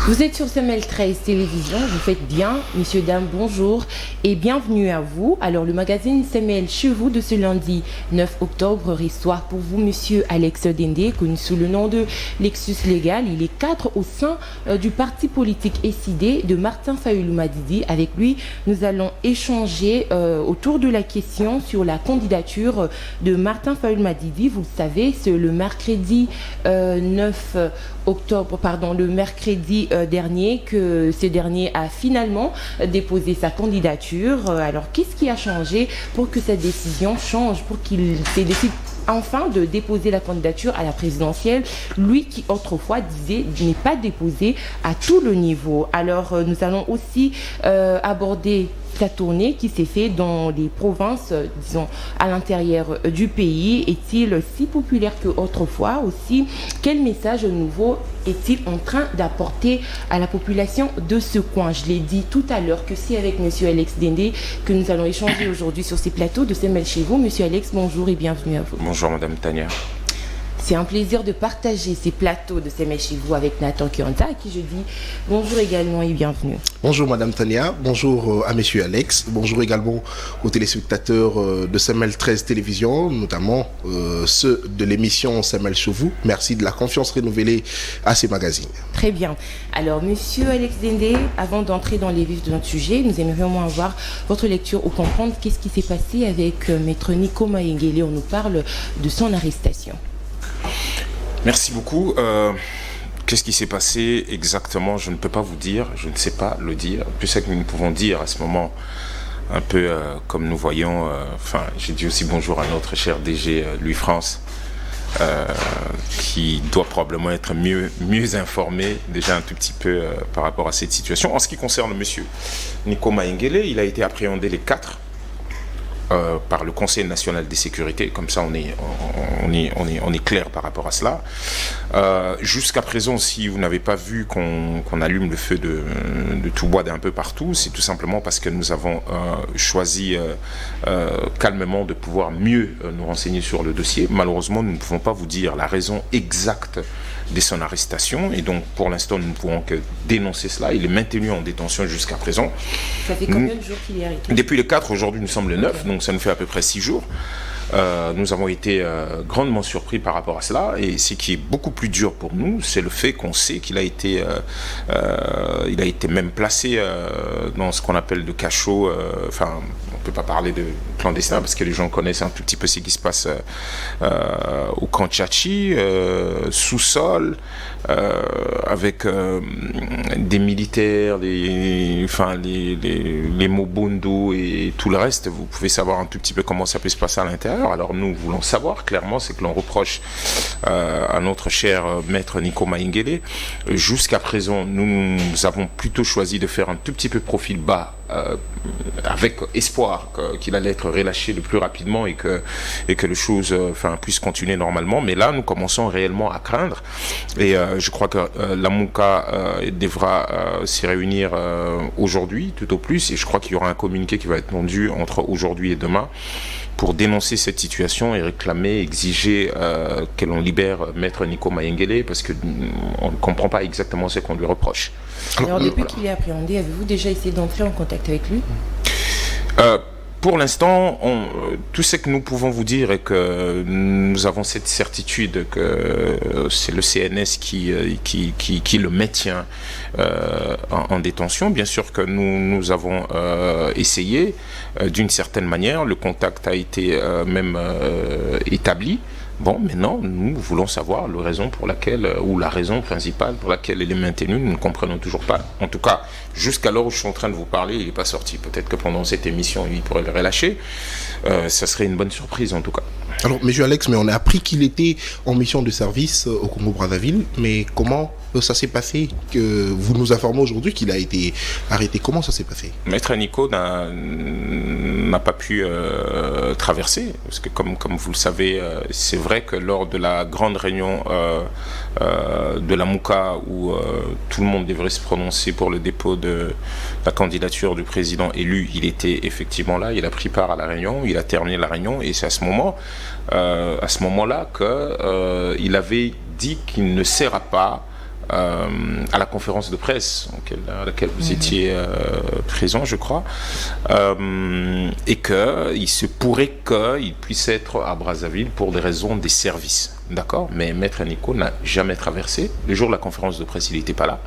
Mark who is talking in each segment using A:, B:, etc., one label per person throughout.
A: Vous êtes sur Semel 13 Télévision, vous faites bien. Messieurs, dames, bonjour et bienvenue à vous. Alors, le magazine Semel chez vous de ce lundi 9 octobre reçoit pour vous Monsieur Alex Dende, connu sous le nom de Lexus Légal. Il est cadre au sein du parti politique SID de Martin Fayulu Madidi. Avec lui, nous allons échanger autour de la question sur la candidature de Martin Fayulu Madidi. Vous le savez, c'est le mercredi 9 octobre, le mercredi dernier que ce dernier a finalement déposé sa candidature. Alors, qu'est-ce qui a changé pour que cette décision change, pour qu'il décide enfin de déposer la candidature à la présidentielle, lui qui autrefois disait n'est pas déposé à tout le niveau. Alors, nous allons aussi aborder la tournée qui s'est faite dans les provinces, disons, à l'intérieur du pays. Est-il si populaire qu'autrefois aussi? Quel message nouveau est-il en train d'apporter à la population de ce coin? Je l'ai dit tout à l'heure que c'est avec M. Alex Dende que nous allons échanger aujourd'hui sur ces plateaux de Semel chez vous. M. Alex, bonjour et bienvenue à vous.
B: Bonjour Madame Tania.
A: C'est un plaisir de partager ces plateaux de Semel chez vous avec Nathan Kianta, à qui je dis bonjour également et bienvenue.
C: Bonjour Madame Tania, bonjour à Monsieur Alex, bonjour également aux téléspectateurs de Semel 13 Télévision, notamment ceux de l'émission Semel chez vous. Merci de la confiance renouvelée à ces magazines.
A: Très bien. Alors, Monsieur Alex Dende, avant d'entrer dans les vifs de notre sujet, nous aimerions avoir votre lecture ou comprendre qu'est-ce qui s'est passé avec Maître Nico Mayengele. On nous parle de son arrestation.
B: Merci beaucoup. Qu'est-ce qui s'est passé exactement? Je ne peux pas vous dire, je ne sais pas le dire. Plus c'est que nous pouvons dire à ce moment, un peu comme nous voyons, j'ai dit aussi bonjour à notre cher DG Louis France, qui doit probablement être mieux informé déjà un tout petit peu par rapport à cette situation. En ce qui concerne monsieur Nico Mayengele, il a été appréhendé les 4 par le Conseil national de sécurité, comme ça on est clair par rapport à cela. Jusqu'à présent, si vous n'avez pas vu qu'on allume le feu de tout bois d'un peu partout, c'est tout simplement parce que nous avons choisi calmement de pouvoir mieux nous renseigner sur le dossier. Malheureusement, nous ne pouvons pas vous dire la raison exacte de son arrestation, et donc pour l'instant nous ne pouvons que dénoncer cela. Il est maintenu en détention jusqu'à présent.
A: Ça fait combien de jours qu'il est arrêté?
B: Depuis le 4, aujourd'hui nous sommes le 9, donc ça nous fait à peu près 6 jours. Nous avons été grandement surpris par rapport à cela, et ce qui est beaucoup plus dur pour nous, c'est le fait qu'on sait qu'il a été même placé dans ce qu'on appelle de cachot. On ne peut pas parler de clandestin parce que les gens connaissent un tout petit peu ce qui se passe au camp Tchatchi, sous-sol, avec des militaires, les Mobundu et tout le reste. Vous pouvez savoir un tout petit peu comment ça peut se passer à l'intérieur. Alors nous voulons savoir clairement, c'est que l'on reproche à notre cher maître Nico Mayengele. Jusqu'à présent, nous avons plutôt choisi de faire un tout petit peu profil bas, avec espoir qu'il allait être relâché le plus rapidement et que les choses puissent continuer normalement. Mais là, nous commençons réellement à craindre, et je crois que la MOUCA devra s'y réunir aujourd'hui tout au plus, et je crois qu'il y aura un communiqué qui va être rendu entre aujourd'hui et demain pour dénoncer cette situation et réclamer, exiger que l'on libère maître Nico Mayengele, parce qu'on ne comprend pas exactement ce qu'on lui reproche.
A: Alors, depuis qu'il est appréhendé, avez-vous déjà essayé d'entrer en contact avec lui?
B: Pour l'instant, tout ce que nous pouvons vous dire est que nous avons cette certitude que c'est le CNS qui le maintient en détention. Bien sûr que nous avons essayé d'une certaine manière, le contact a été même établi. Bon, maintenant, nous voulons savoir la raison principale pour laquelle elle est maintenue. Nous ne comprenons toujours pas. En tout cas, jusqu'à l'heure où je suis en train de vous parler, il n'est pas sorti. Peut-être que pendant cette émission, il pourrait le relâcher. Ça serait une bonne surprise, en tout cas.
C: Alors, monsieur Alex, mais on a appris qu'il était en mission de service au Congo-Brazzaville. Mais comment ça s'est passé que vous nous informez aujourd'hui qu'il a été arrêté? Comment ça s'est passé?
B: Maître Nico n'a pas pu traverser, parce que comme vous le savez, c'est vrai que lors de la grande réunion de la MOUCA où tout le monde devrait se prononcer pour le dépôt de la candidature du président élu, il était effectivement là, il a pris part à la réunion, il a terminé la réunion, et c'est à ce moment-là qu'il avait dit qu'il ne sera pas à la conférence de presse à laquelle vous étiez présent, je crois, et qu'il se pourrait qu'il puisse être à Brazzaville pour des raisons des services. D'accord ? Mais Maître Nico n'a jamais traversé. Le jour de la conférence de presse, il n'était pas là.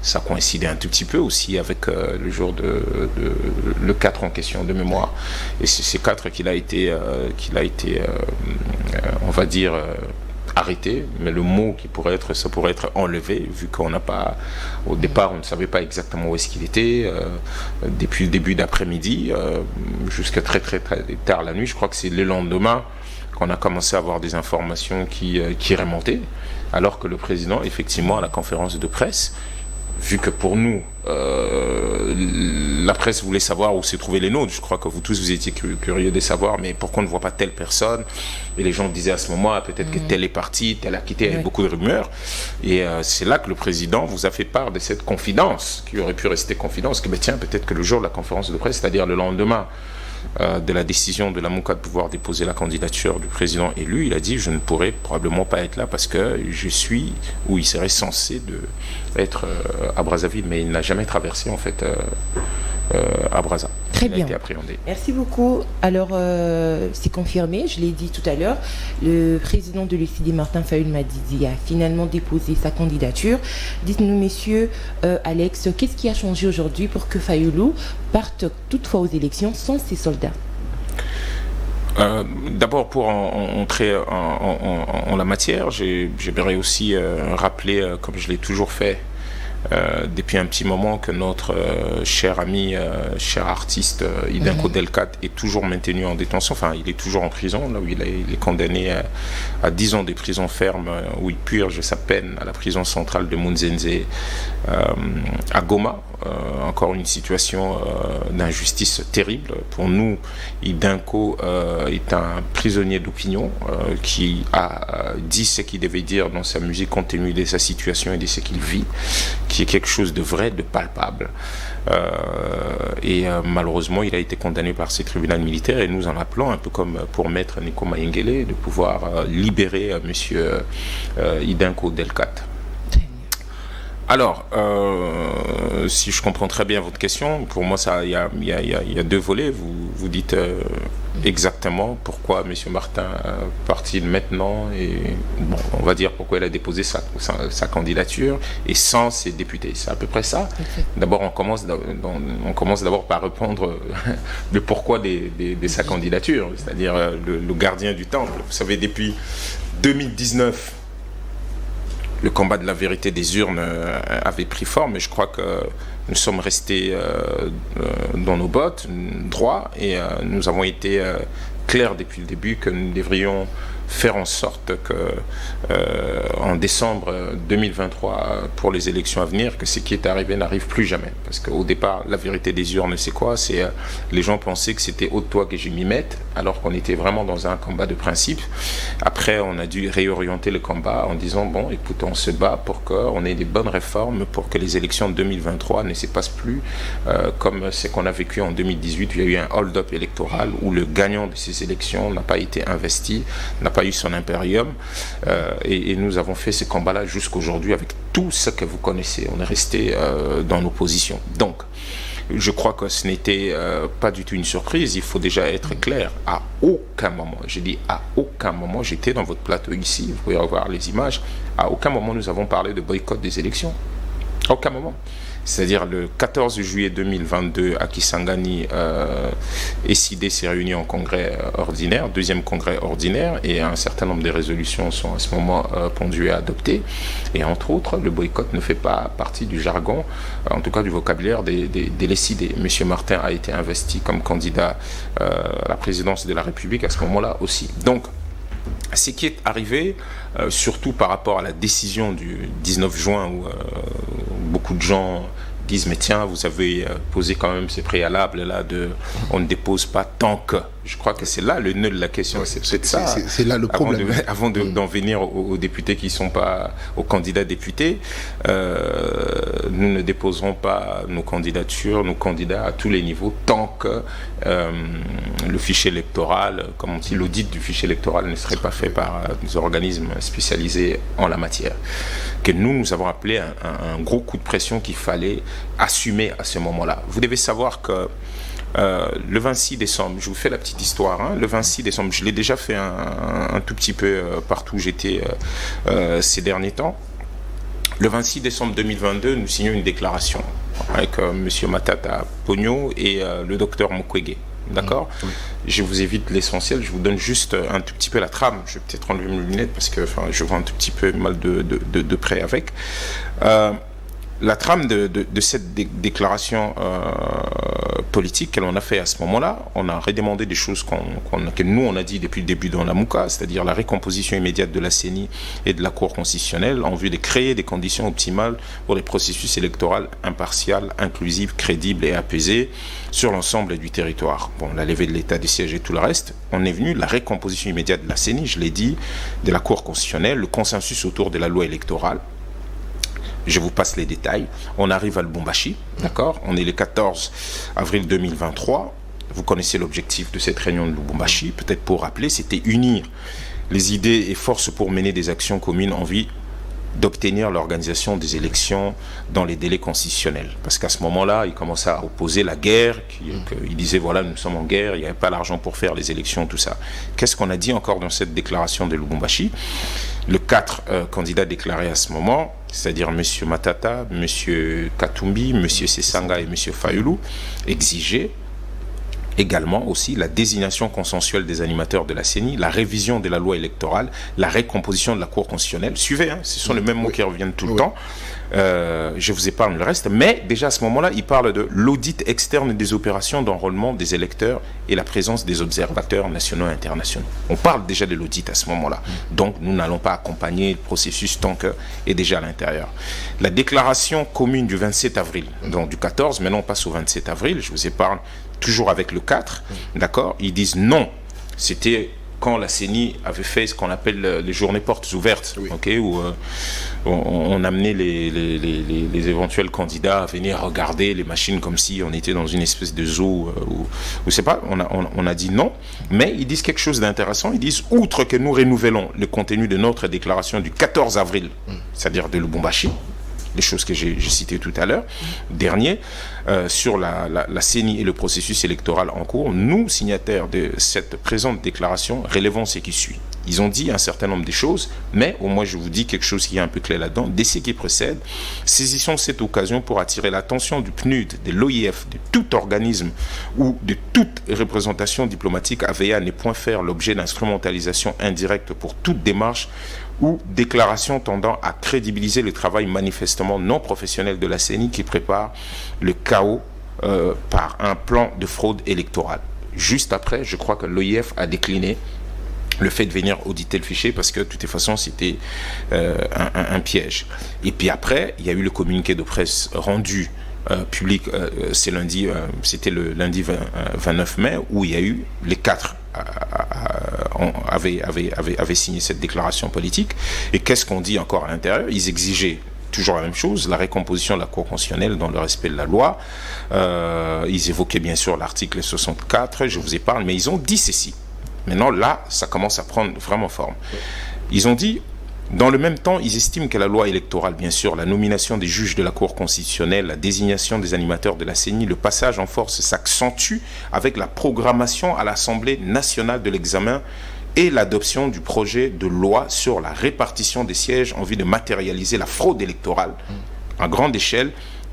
B: Ça coïncidait un tout petit peu aussi avec le jour le 4 en question de mémoire. Et c'est ces 4 qu'il a été on va dire, arrêté, mais le mot ça pourrait être enlevé, vu qu'on n'a pas, au départ, on ne savait pas exactement où est-ce qu'il était, depuis le début d'après-midi, jusqu'à très très très tard la nuit. Je crois que c'est le lendemain qu'on a commencé à avoir des informations qui remontaient, alors que le président, effectivement, à la conférence de presse, vu que pour nous, la presse voulait savoir où se trouvaient les nôtres. Je crois que vous tous, vous étiez curieux de savoir, mais pourquoi on ne voit pas telle personne? Et les gens disaient à ce moment, peut-être que telle est partie, telle a quitté, il y avait beaucoup de rumeurs. Et c'est là que le président vous a fait part de cette confidence, qui aurait pu rester confidence, que tiens, peut-être que le jour de la conférence de presse, c'est-à-dire le lendemain de la décision de la MOCA de pouvoir déposer la candidature du président élu, il a dit je ne pourrais probablement pas être là parce que je suis où il serait censé être à Brazzaville, mais il n'a jamais traversé en fait à Brazza.
A: Très
B: il
A: bien.
B: a été appréhendé.
A: Merci beaucoup. Alors, c'est confirmé, je l'ai dit tout à l'heure, le président de l'UCD, Martin Fayoul-Madidi, a finalement déposé sa candidature. Dites-nous, messieurs, Alex, qu'est-ce qui a changé aujourd'hui pour que Fayoulou parte toutefois aux élections sans ses soldats?
B: D'abord, pour entrer en la matière, j'aimerais aussi rappeler, comme je l'ai toujours fait, depuis un petit moment, que notre cher ami, cher artiste Idenko Delcat est toujours maintenu en détention. Enfin, il est toujours en prison, là où il est condamné à 10 ans de prison ferme, où il purge sa peine à la prison centrale de Munzenze à Goma. Encore une situation d'injustice terrible. Pour nous, Idenko est un prisonnier d'opinion qui a dit ce qu'il devait dire dans sa musique compte tenu de sa situation et de ce qu'il vit, qui est quelque chose de vrai, de palpable. Et malheureusement, il a été condamné par ces tribunaux militaires et nous en appelons, un peu comme pour Maître Nico Mayengele, de pouvoir libérer monsieur Idenko Delcat. Alors, si je comprends très bien votre question, pour moi, il y a deux volets. Vous dites exactement pourquoi M. Martin part-il maintenant et bon, on va dire pourquoi il a déposé sa candidature et sans ses députés. C'est à peu près ça. Okay. D'abord, on commence d'abord par répondre le pourquoi de sa candidature, c'est-à-dire le gardien du temple. Vous savez, depuis 2019, le combat de la vérité des urnes avait pris forme et je crois que nous sommes restés dans nos bottes, droits, et nous avons été clairs depuis le début que nous devrions faire en sorte que en décembre 2023 pour les élections à venir, que ce qui est arrivé n'arrive plus jamais. Parce qu'au départ, la vérité des urnes, c'est quoi? C'est les gens pensaient que c'était au toi que je m'y mette, alors qu'on était vraiment dans un combat de principe. Après, on a dû réorienter le combat en disant bon, écoute, on se bat pour qu'on ait des bonnes réformes, pour que les élections de 2023 ne se passent plus comme ce qu'on a vécu en 2018. Il y a eu un hold-up électoral où le gagnant de ces élections n'a pas été investi, n'a pas eu son impérium et nous avons fait ce combat-là jusqu'aujourd'hui avec tout ce que vous connaissez. On est resté dans nos positions. Donc, je crois que ce n'était pas du tout une surprise. Il faut déjà être clair. À aucun moment, j'ai dit à aucun moment, j'étais dans votre plateau ici, vous pouvez revoir les images, à aucun moment nous avons parlé de boycott des élections. À aucun moment. C'est-à-dire le 14 juillet 2022 à Kisangani, SID s'est réuni en congrès ordinaire, deuxième congrès ordinaire, et un certain nombre de résolutions sont à ce moment pondues et adoptées. Et entre autres, le boycott ne fait pas partie du jargon, en tout cas du vocabulaire des SID. Monsieur Martin a été investi comme candidat à la présidence de la République à ce moment-là aussi. Donc, ce qui est arrivé, surtout par rapport à la décision du 19 juin où beaucoup de gens disent mais tiens, vous avez posé quand même ces préalables là de on ne dépose pas tant que. Je crois que c'est là le nœud de la question, c'est peut-être ça.
C: C'est là le problème.
B: Avant d'en venir aux députés qui ne sont pas aux candidats députés, nous ne déposerons pas nos candidatures, nos candidats à tous les niveaux tant que le fichier électoral, comme on dit, l'audit du fichier électoral ne serait pas fait par des organismes spécialisés en la matière. Que nous avons appelé un gros coup de pression qu'il fallait assumer à ce moment-là. Vous devez savoir que le 26 décembre, je vous fais la petite histoire, hein, le 26 décembre, je l'ai déjà fait un tout petit peu partout où j'étais ces derniers temps. Le 26 décembre 2022, nous signons une déclaration avec M. Matata Pogno et le docteur Mukwege. D'accord ? Oui. Je vous évite l'essentiel, je vous donne juste un tout petit peu la trame. Je vais peut-être enlever mes lunettes parce que je vois un tout petit peu mal de près avec. La trame de cette déclaration politique qu'elle en a fait à ce moment-là, on a redemandé des choses que nous on a dit depuis le début dans la MOUCA, c'est-à-dire la récomposition immédiate de la CENI et de la Cour constitutionnelle en vue de créer des conditions optimales pour les processus électoraux impartials, inclusifs, crédibles et apaisés sur l'ensemble du territoire. Bon, la levée de l'état de siège et tout le reste, on est venu la récomposition immédiate de la CENI, je l'ai dit, de la Cour constitutionnelle, le consensus autour de la loi électorale. Je vous passe les détails. On arrive à Lubumbashi, d'accord ? On est le 14 avril 2023. Vous connaissez l'objectif de cette réunion de Lubumbashi. Peut-être pour rappeler, c'était unir les idées et forces pour mener des actions communes en vue d'obtenir l'organisation des élections dans les délais constitutionnels. Parce qu'à ce moment-là, il commençait à opposer la guerre, il disait, voilà, nous sommes en guerre, il n'y avait pas l'argent pour faire les élections, tout ça. Qu'est-ce qu'on a dit encore dans cette déclaration de Lubumbashi ? Les 4 candidats déclarés à ce moment, c'est-à-dire M. Matata, M. Katumbi, M. Sesanga et M. Fayulu, exigeaient également aussi la désignation consensuelle des animateurs de la CENI, la révision de la loi électorale, la récomposition de la Cour constitutionnelle. Suivez, hein, ce sont les mêmes mots qui reviennent tout le temps. Je vous épargne le reste, mais déjà à ce moment-là, il parle de l'audit externe des opérations d'enrôlement des électeurs et la présence des observateurs nationaux et internationaux. On parle déjà de l'audit à ce moment-là. Donc nous n'allons pas accompagner le processus tant que est déjà à l'intérieur. La déclaration commune du 27 avril, donc du 14, maintenant on passe au 27 avril, je vous épargne toujours avec le 4, d'accord ? Ils disent non. C'était quand la CENI avait fait ce qu'on appelle les journées portes ouvertes, oui. Okay, où on amenait les éventuels candidats à venir regarder les machines comme si on était dans une espèce de zoo, ou c'est pas, on a dit non, mais ils disent quelque chose d'intéressant, ils disent, outre que nous renouvelons le contenu de notre déclaration du 14 avril, c'est-à-dire de Lubumbashi, les choses que j'ai citées tout à l'heure, dernier, sur la CENI et le processus électoral en cours, nous, signataires de cette présente déclaration, relevons ce qui suit. Ils ont dit un certain nombre de choses, mais au moins je vous dis quelque chose qui est un peu clé là-dedans. Dès ce qui précède, saisissons cette occasion pour attirer l'attention du PNUD, de l'OIF, de tout organisme ou de toute représentation diplomatique à veiller à ne point faire l'objet d'instrumentalisation indirecte pour toute démarche ou déclaration tendant à crédibiliser le travail manifestement non professionnel de la CENI qui prépare le chaos par un plan de fraude électorale. Juste après, je crois que l'OIF a décliné le fait de venir auditer le fichier parce que de toute façon c'était un piège. Et puis après, il y a eu le communiqué de presse rendu public, c'était le lundi 29 mai où il y a eu les 4 avaient signé cette déclaration politique. Et qu'est-ce qu'on dit encore à l'intérieur ? Ils exigeaient toujours la même chose, la récomposition de la Cour constitutionnelle dans le respect de la loi. Ils évoquaient bien sûr l'article 64, je vous épargne, mais ils ont dit ceci. Maintenant, là, ça commence à prendre vraiment forme. Ils ont dit, dans le même temps, ils estiment que la loi électorale, bien sûr, la nomination des juges de la Cour constitutionnelle, la désignation des animateurs de la CENI, le passage en force s'accentue avec la programmation à l'Assemblée nationale de l'examen et l'adoption du projet de loi sur la répartition des sièges en vue de matérialiser la fraude électorale à grande échelle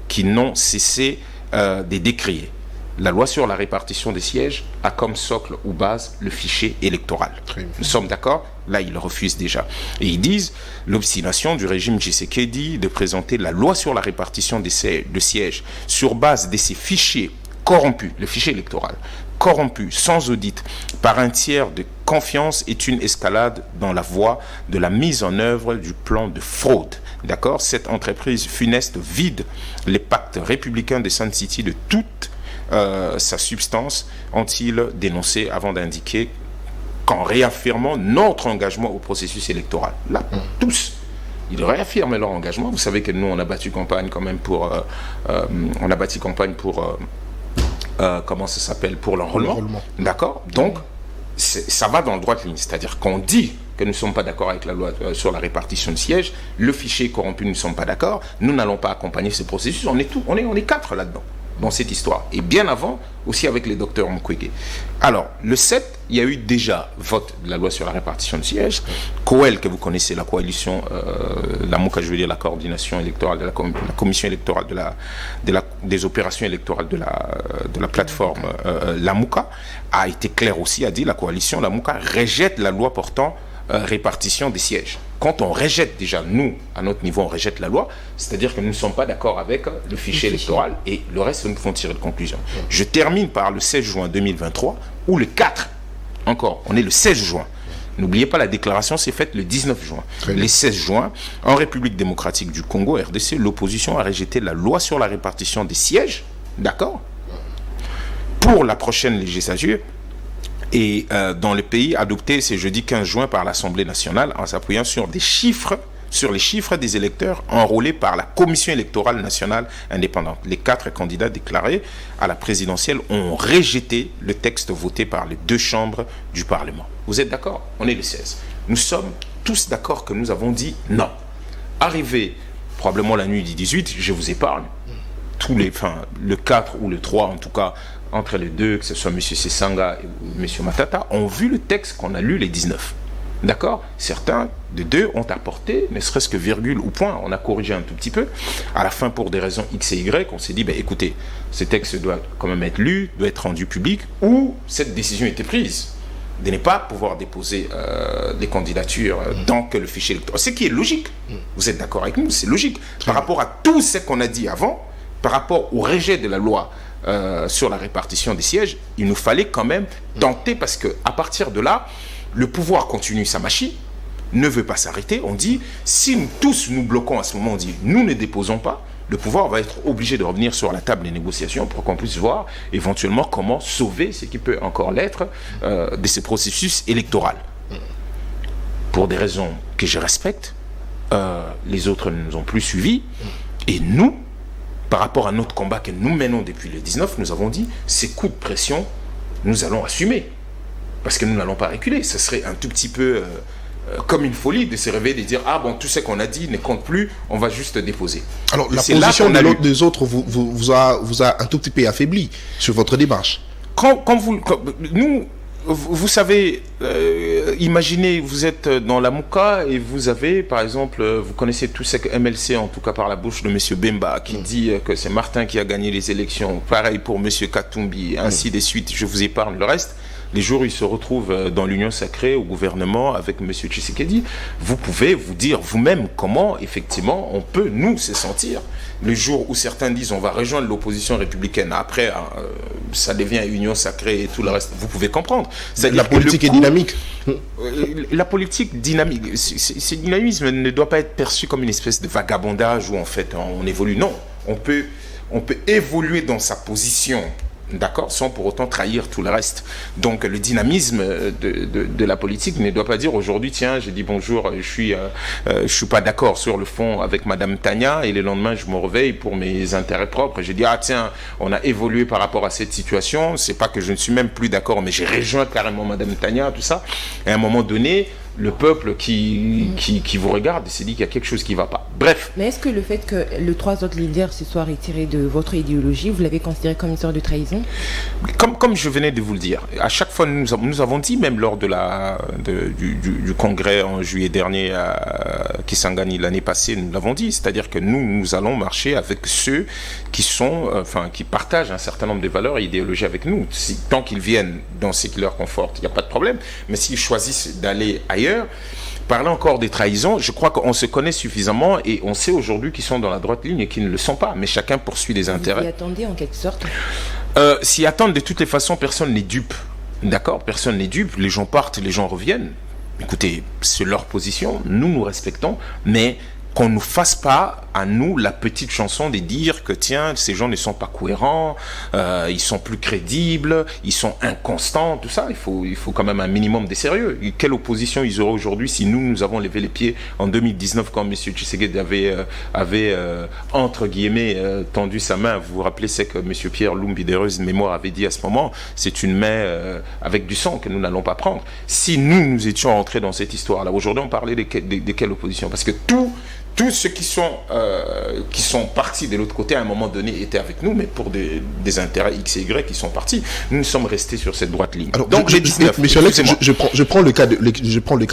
B: qui n'ont cessé de décrier. La loi sur la répartition des sièges a comme socle ou base le fichier électoral. Nous sommes d'accord ? Là, ils le refusent déjà. Et ils disent l'obstination du régime Tshisekedi de présenter la loi sur la répartition de sièges sur base de ces fichiers corrompus, le fichier électoral, corrompu, sans audit, par un tiers de confiance est une escalade dans la voie de la mise en œuvre du plan de fraude. D'accord ? Cette entreprise funeste vide les pactes républicains de Sun City de toute sa substance, ont-ils dénoncé avant d'indiquer qu'en réaffirmant notre engagement au processus électoral. Là, tous, ils réaffirment leur engagement. Vous savez que nous, on a battu campagne quand même pour... comment ça s'appelle, pour l'enrôlement. D'accord. Donc, ça va dans le droit de ligne. C'est-à-dire qu'on dit que nous ne sommes pas d'accord avec la loi sur la répartition de sièges, le fichier corrompu, nous ne sommes pas d'accord, nous n'allons pas accompagner ce processus. On est 4 là-dedans, dans cette histoire. Et bien avant, aussi avec les docteurs Mukwege. Alors, le 7, il y a eu déjà vote de la loi sur la répartition de sièges. COEL, que vous connaissez, la coalition, la MOUCA, je veux dire la coordination électorale, la commission électorale des opérations électorales de la plateforme, la MOUCA, a été claire aussi, a dit la coalition, la MOUCA rejette la loi portant répartition des sièges. Quand on rejette déjà, nous, à notre niveau, on rejette la loi, c'est-à-dire que nous ne sommes pas d'accord avec le fichier électoral et le reste, nous pouvons tirer de conclusion. Je termine par le 16 juin 2023 ou le 4, encore, on est le 16 juin. N'oubliez pas, la déclaration s'est faite le 19 juin. Le 16 juin, en République démocratique du Congo, RDC, l'opposition a rejeté la loi sur la répartition des sièges, d'accord, pour la prochaine législature, et dans le pays adopté ce jeudi 15 juin par l'Assemblée nationale en s'appuyant sur les chiffres des électeurs enrôlés par la Commission électorale nationale indépendante. Les 4 candidats déclarés à la présidentielle ont rejeté le texte voté par les 2 chambres du Parlement. Vous êtes d'accord? On est le 16. Nous sommes tous d'accord que nous avons dit non. Arrivé probablement la nuit du 18, je vous épargne, le 4 ou le 3 en tout cas, entre les deux, que ce soit M. Sessanga et M. Matata, ont vu le texte qu'on a lu les 19. D'accord? Certains des deux ont apporté, ne serait-ce que virgule ou point, on a corrigé un tout petit peu. À la fin, pour des raisons X et Y, on s'est dit, écoutez, ce texte doit quand même être lu, doit être rendu public, ou cette décision était prise de ne pas pouvoir déposer des candidatures tant que le fichier électoral. Ce qui est logique. Vous êtes d'accord avec nous? C'est logique. Par rapport à tout ce qu'on a dit avant, par rapport au rejet de la loi sur la répartition des sièges, il nous fallait quand même tenter, parce qu'à partir de là, le pouvoir continue sa machine, ne veut pas s'arrêter. On dit, si nous tous nous bloquons à ce moment, on dit, nous ne déposons pas, le pouvoir va être obligé de revenir sur la table des négociations pour qu'on puisse voir éventuellement comment sauver ce qui peut encore l'être de ce processus électoral. Pour des raisons que je respecte, les autres ne nous ont plus suivis, et nous, par rapport à notre combat que nous menons depuis le 19, nous avons dit, ces coups de pression, nous allons assumer. Parce que nous n'allons pas reculer. Ce serait un tout petit peu comme une folie de se réveiller et de dire, ah bon, tout ce qu'on a dit ne compte plus, on va juste déposer.
C: Alors, la position des autres vous a un tout petit peu affaibli sur votre démarche.
B: Vous savez, imaginez, vous êtes dans la MOUCA et vous avez, par exemple, vous connaissez tout ce que MLC, en tout cas par la bouche de M. Bemba, qui dit que c'est Martin qui a gagné les élections. Pareil pour M. Katumbi, ainsi de suite. Je vous épargne le reste. Les jours où il se retrouve dans l'Union sacrée, au gouvernement, avec M. Tshisekedi, vous pouvez vous dire vous-même comment, effectivement, on peut, nous, se sentir. Le jour où certains disent on va rejoindre l'opposition républicaine, après, ça devient Union sacrée et tout le reste, vous pouvez comprendre.
C: La politique est dynamique.
B: La politique dynamique, ce dynamisme ne doit pas être perçu comme une espèce de vagabondage où, en fait, on évolue. Non, on peut évoluer dans sa position, d'accord, sans pour autant trahir tout le reste. Donc le dynamisme de la politique ne doit pas dire aujourd'hui, tiens, j'ai dit bonjour, je suis pas d'accord sur le fond avec Madame Tania, et le lendemain je me réveille pour mes intérêts propres. J'ai dit, ah tiens, on a évolué par rapport à cette situation, c'est pas que je ne suis même plus d'accord, mais j'ai rejoint carrément Madame Tania, tout ça. Et à un moment donné, le peuple qui vous regarde s'est dit qu'il y a quelque chose qui ne va pas. Bref.
A: Mais est-ce que le fait que les 3 autres leaders se soient retirés de votre idéologie, vous l'avez considéré comme une sorte de trahison?
B: Comme je venais de vous le dire, à chaque fois nous avons dit, même lors du congrès en juillet dernier à Kisangani l'année passée, nous l'avons dit, c'est-à-dire que nous allons marcher avec ceux qui partagent un certain nombre de valeurs et idéologies avec nous. Tant qu'ils viennent dans ce qui leur conforte, il n'y a pas de problème. Mais s'ils choisissent d'aller ailleurs, parler encore des trahisons, je crois qu'on se connaît suffisamment et on sait aujourd'hui qu'ils sont dans la droite ligne et qu'ils ne le sont pas, mais chacun poursuit des intérêts.
A: Vous y attendez en quelque sorte?
B: S'y attendre, de toutes les façons, personne n'est dupe. D'accord? Personne n'est dupe, les gens partent, les gens reviennent. Écoutez, c'est leur position, nous respectons, mais qu'on ne nous fasse pas à nous la petite chanson de dire que tiens, ces gens ne sont pas cohérents, ils sont plus crédibles, ils sont inconstants, tout ça. Il faut quand même un minimum de sérieux. Et quelle opposition ils auraient aujourd'hui si nous avons levé les pieds en 2019 quand M. Tshisekedi avait entre guillemets tendu sa main. Vous vous rappelez, c'est que M. Pierre Lumbi d'heureuse mémoire avait dit à ce moment, c'est une main avec du sang que nous n'allons pas prendre. Si nous étions entrés dans cette histoire-là, aujourd'hui on parlait de quelle opposition? Parce que tous ceux qui sont partis de l'autre côté à un moment donné étaient avec nous, mais pour des intérêts X et Y qui sont partis. Nous sommes restés sur cette droite ligne.
C: Alors, donc, monsieur Alex, je prends le cas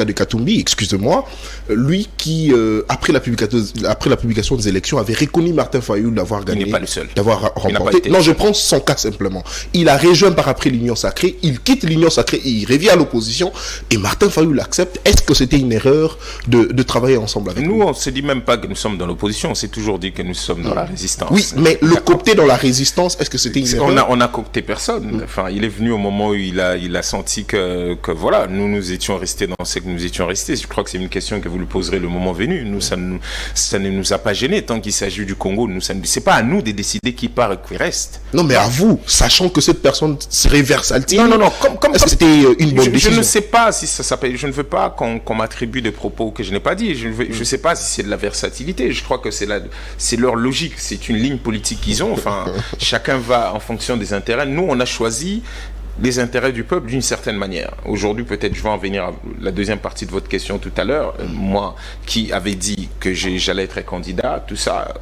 C: de Katumbi, excusez-moi, lui qui, après la publication des élections, avait reconnu Martin Fayulu d'avoir gagné.
B: Il n'est pas le seul.
C: D'avoir remporté. Non, je prends son cas simplement. Il a rejoint par après l'Union Sacrée, il quitte l'Union Sacrée et il revient à l'opposition, et Martin Fayulu l'accepte. Est-ce que c'était une erreur de travailler ensemble avec
B: nous? On se dit même pas que nous sommes dans l'opposition, on s'est toujours dit que nous sommes dans la résistance.
C: Oui, mais le coopter dans la résistance, est-ce que c'était une erreur?
B: On a coopté personne. Enfin, il est venu au moment où il a senti que voilà, nous étions restés dans ce que nous étions restés. Je crois que c'est une question que vous lui poserez le moment venu. Nous, ça ne nous a pas gênés tant qu'il s'agit du Congo. C'est pas à nous de décider qui part et qui reste.
C: Non, mais à vous, sachant que cette personne serait versatile.
B: Non.
C: Est-ce que c'était une bonne décision?
B: Je ne sais pas si ça s'appelle. Je ne veux pas qu'on m'attribue des propos que je n'ai pas dit. Je ne sais pas si c'est de la versatilité. Je crois que c'est leur logique. C'est une ligne politique qu'ils ont. Enfin, chacun va en fonction des intérêts. Nous, on a choisi les intérêts du peuple d'une certaine manière. Aujourd'hui, peut-être, je vais en venir à la deuxième partie de votre question tout à l'heure. Moi, qui avais dit que j'allais être candidat, tout ça,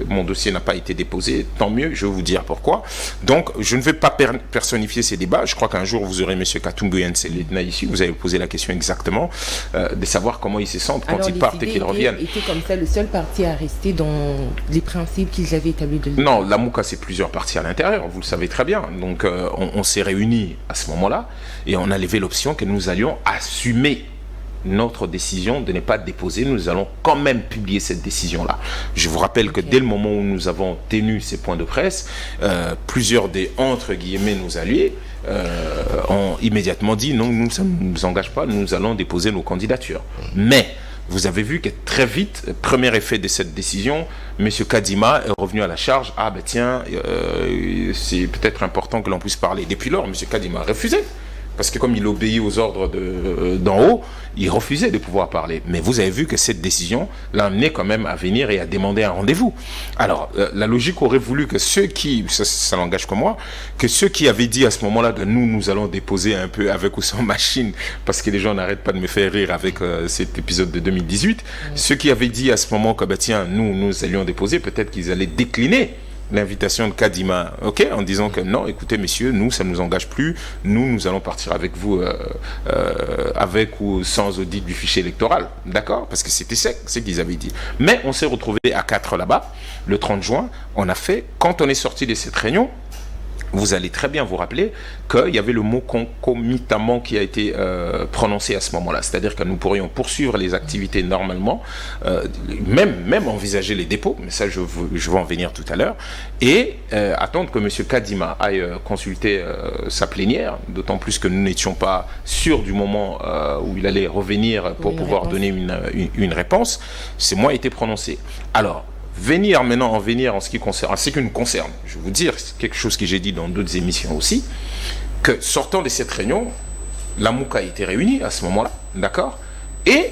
B: mon dossier n'a pas été déposé. Tant mieux, je vais vous dire pourquoi. Donc, je ne vais pas personnifier ces débats. Je crois qu'un jour, vous aurez M. Katumbi Nseledna ici. Vous avez posé la question exactement, de savoir comment ils se sentent quand ils partent et qu'ils reviennent.
A: Était comme ça le seul parti à rester dans les principes qu'ils avaient établis de
B: Non, la Mouka, c'est plusieurs partis à l'intérieur. Vous le savez très bien. Donc, on s'est réunis à ce moment-là, et on a levé l'option que nous allions assumer notre décision de ne pas déposer. Nous allons quand même publier cette décision-là. Je vous rappelle que dès le moment où nous avons tenu ces points de presse, plusieurs des, entre guillemets, nos alliés ont immédiatement dit non, nous, ça ne nous engage pas, nous allons déposer nos candidatures. Mais vous avez vu que très vite, premier effet de cette décision, M. Kadima est revenu à la charge. Ah ben tiens, c'est peut-être important que l'on puisse parler. Depuis lors, M. Kadima a refusé. Parce que comme il obéit aux ordres d'en haut, il refusait de pouvoir parler. Mais vous avez vu que cette décision l'a amené quand même à venir et à demander un rendez-vous. Alors, la logique aurait voulu que ceux qui, ça n'engage que moi, que ceux qui avaient dit à ce moment-là que nous allons déposer un peu avec ou sans machine, parce que les gens n'arrêtent pas de me faire rire avec cet épisode de 2018, ceux qui avaient dit à ce moment que, bah, tiens, nous allions déposer, peut-être qu'ils allaient décliner l'invitation de Kadima, ok, en disant que non, écoutez messieurs, nous ça ne nous engage plus, nous allons partir avec vous avec ou sans audit du fichier électoral, d'accord, parce que c'était ce qu'ils avaient dit. Mais on s'est retrouvés à 4 là-bas, le 30 juin, on a fait, quand on est sorti de cette réunion, vous allez très bien vous rappeler qu'il y avait le mot concomitamment qui a été prononcé à ce moment-là. C'est-à-dire que nous pourrions poursuivre les activités normalement, même envisager les dépôts, mais ça je vais en venir tout à l'heure, et attendre que M. Kadima aille consulter sa plénière, d'autant plus que nous n'étions pas sûrs du moment où il allait revenir pour pouvoir donner une réponse. Ces mots a été prononcé. Alors, en venir en ce qui concerne, en ce qui nous concerne, je vais vous dire quelque chose que j'ai dit dans d'autres émissions aussi, que sortant de cette réunion, la Mouka a été réunie à ce moment-là, d'accord, et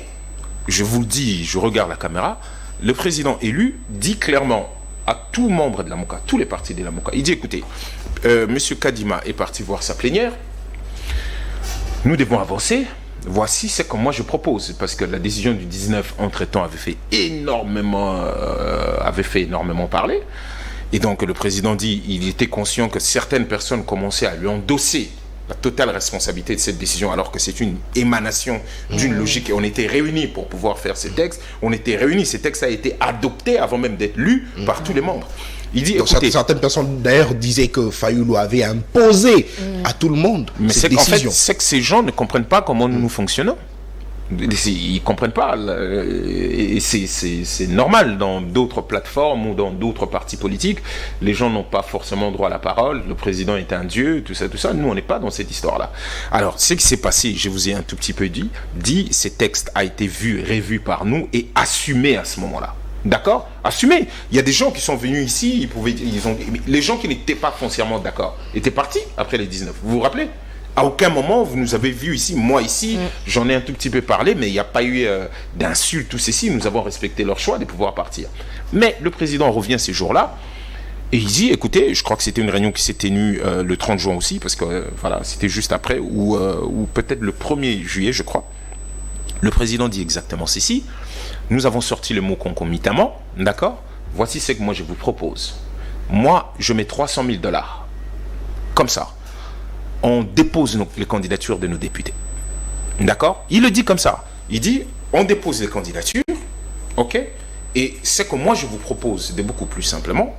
B: je vous le dis, je regarde la caméra, le président élu dit clairement à tout membre de la Mouka, tous les partis de la Mouka, il dit écoutez, monsieur Kadima est parti voir sa plénière, nous devons avancer. Voici ce que moi je propose, parce que la décision du 19 entre-temps avait fait énormément parler. Et donc le président dit il était conscient que certaines personnes commençaient à lui endosser la totale responsabilité de cette décision, alors que c'est une émanation d'une logique. Et on était réunis pour pouvoir faire ces textes. On était réunis. Ces textes a été adopté avant même d'être lu par tous les membres. Il dit, écoutez,
C: certaines personnes d'ailleurs disaient que Fayulu avait imposé à tout le monde cette décision.
B: En fait, c'est que ces gens ne comprennent pas comment nous fonctionnons. Ils ne comprennent pas. Et c'est normal dans d'autres plateformes ou dans d'autres partis politiques. Les gens n'ont pas forcément droit à la parole. Le président est un dieu, tout ça. Nous, on n'est pas dans cette histoire-là. Alors, ce qui s'est passé, je vous ai un tout petit peu dit, ces textes a été vu, revu par nous et assumé à ce moment-là. D'accord? Assumez. Il y a des gens qui sont venus ici, les gens qui n'étaient pas foncièrement d'accord étaient partis après les 19. Vous vous rappelez? À aucun moment, vous nous avez vus ici, moi ici, j'en ai un tout petit peu parlé, mais il n'y a pas eu d'insultes, tout ceci. Nous avons respecté leur choix de pouvoir partir. Mais le président revient ces jours-là, et il dit, écoutez, je crois que c'était une réunion qui s'est tenue le 30 juin aussi, parce que voilà, c'était juste après, ou peut-être le 1er juillet, je crois. Le président dit exactement ceci. Nous avons sorti le mot concomitamment, d'accord? Voici ce que moi je vous propose. Moi, je mets $300 000. Comme ça. On dépose les candidatures de nos députés. D'accord? Il le dit comme ça. Il dit, on dépose les candidatures, ok? Et ce que moi je vous propose de beaucoup plus simplement,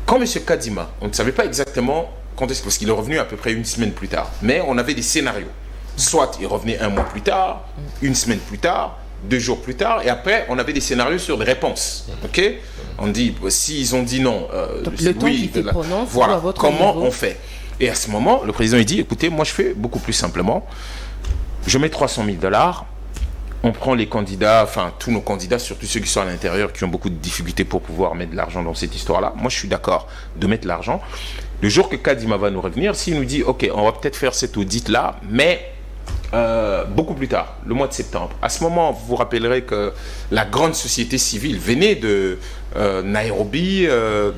B: quand M. Kadima, on ne savait pas exactement quand est-ce, parce qu'il est revenu à peu près une semaine plus tard, mais on avait des scénarios. Soit il revenait un mois plus tard, une semaine plus tard, 2 jours plus tard, et après on avait des scénarios sur des réponses. Ok? On dit, s'ils ont dit non,
A: le temps qui se prononce,
B: voilà, comment on fait? Et à ce moment, le président il dit, écoutez, moi je fais beaucoup plus simplement, je mets $300 000, on prend les candidats, enfin tous nos candidats, surtout ceux qui sont à l'intérieur, qui ont beaucoup de difficultés pour pouvoir mettre de l'argent dans cette histoire-là. Moi je suis d'accord de mettre l'argent. Le jour que Kadima va nous revenir, s'il nous dit, ok, on va peut-être faire cet audit-là, mais beaucoup plus tard, le mois de septembre. À ce moment, vous vous rappellerez que la grande société civile venait de Nairobi,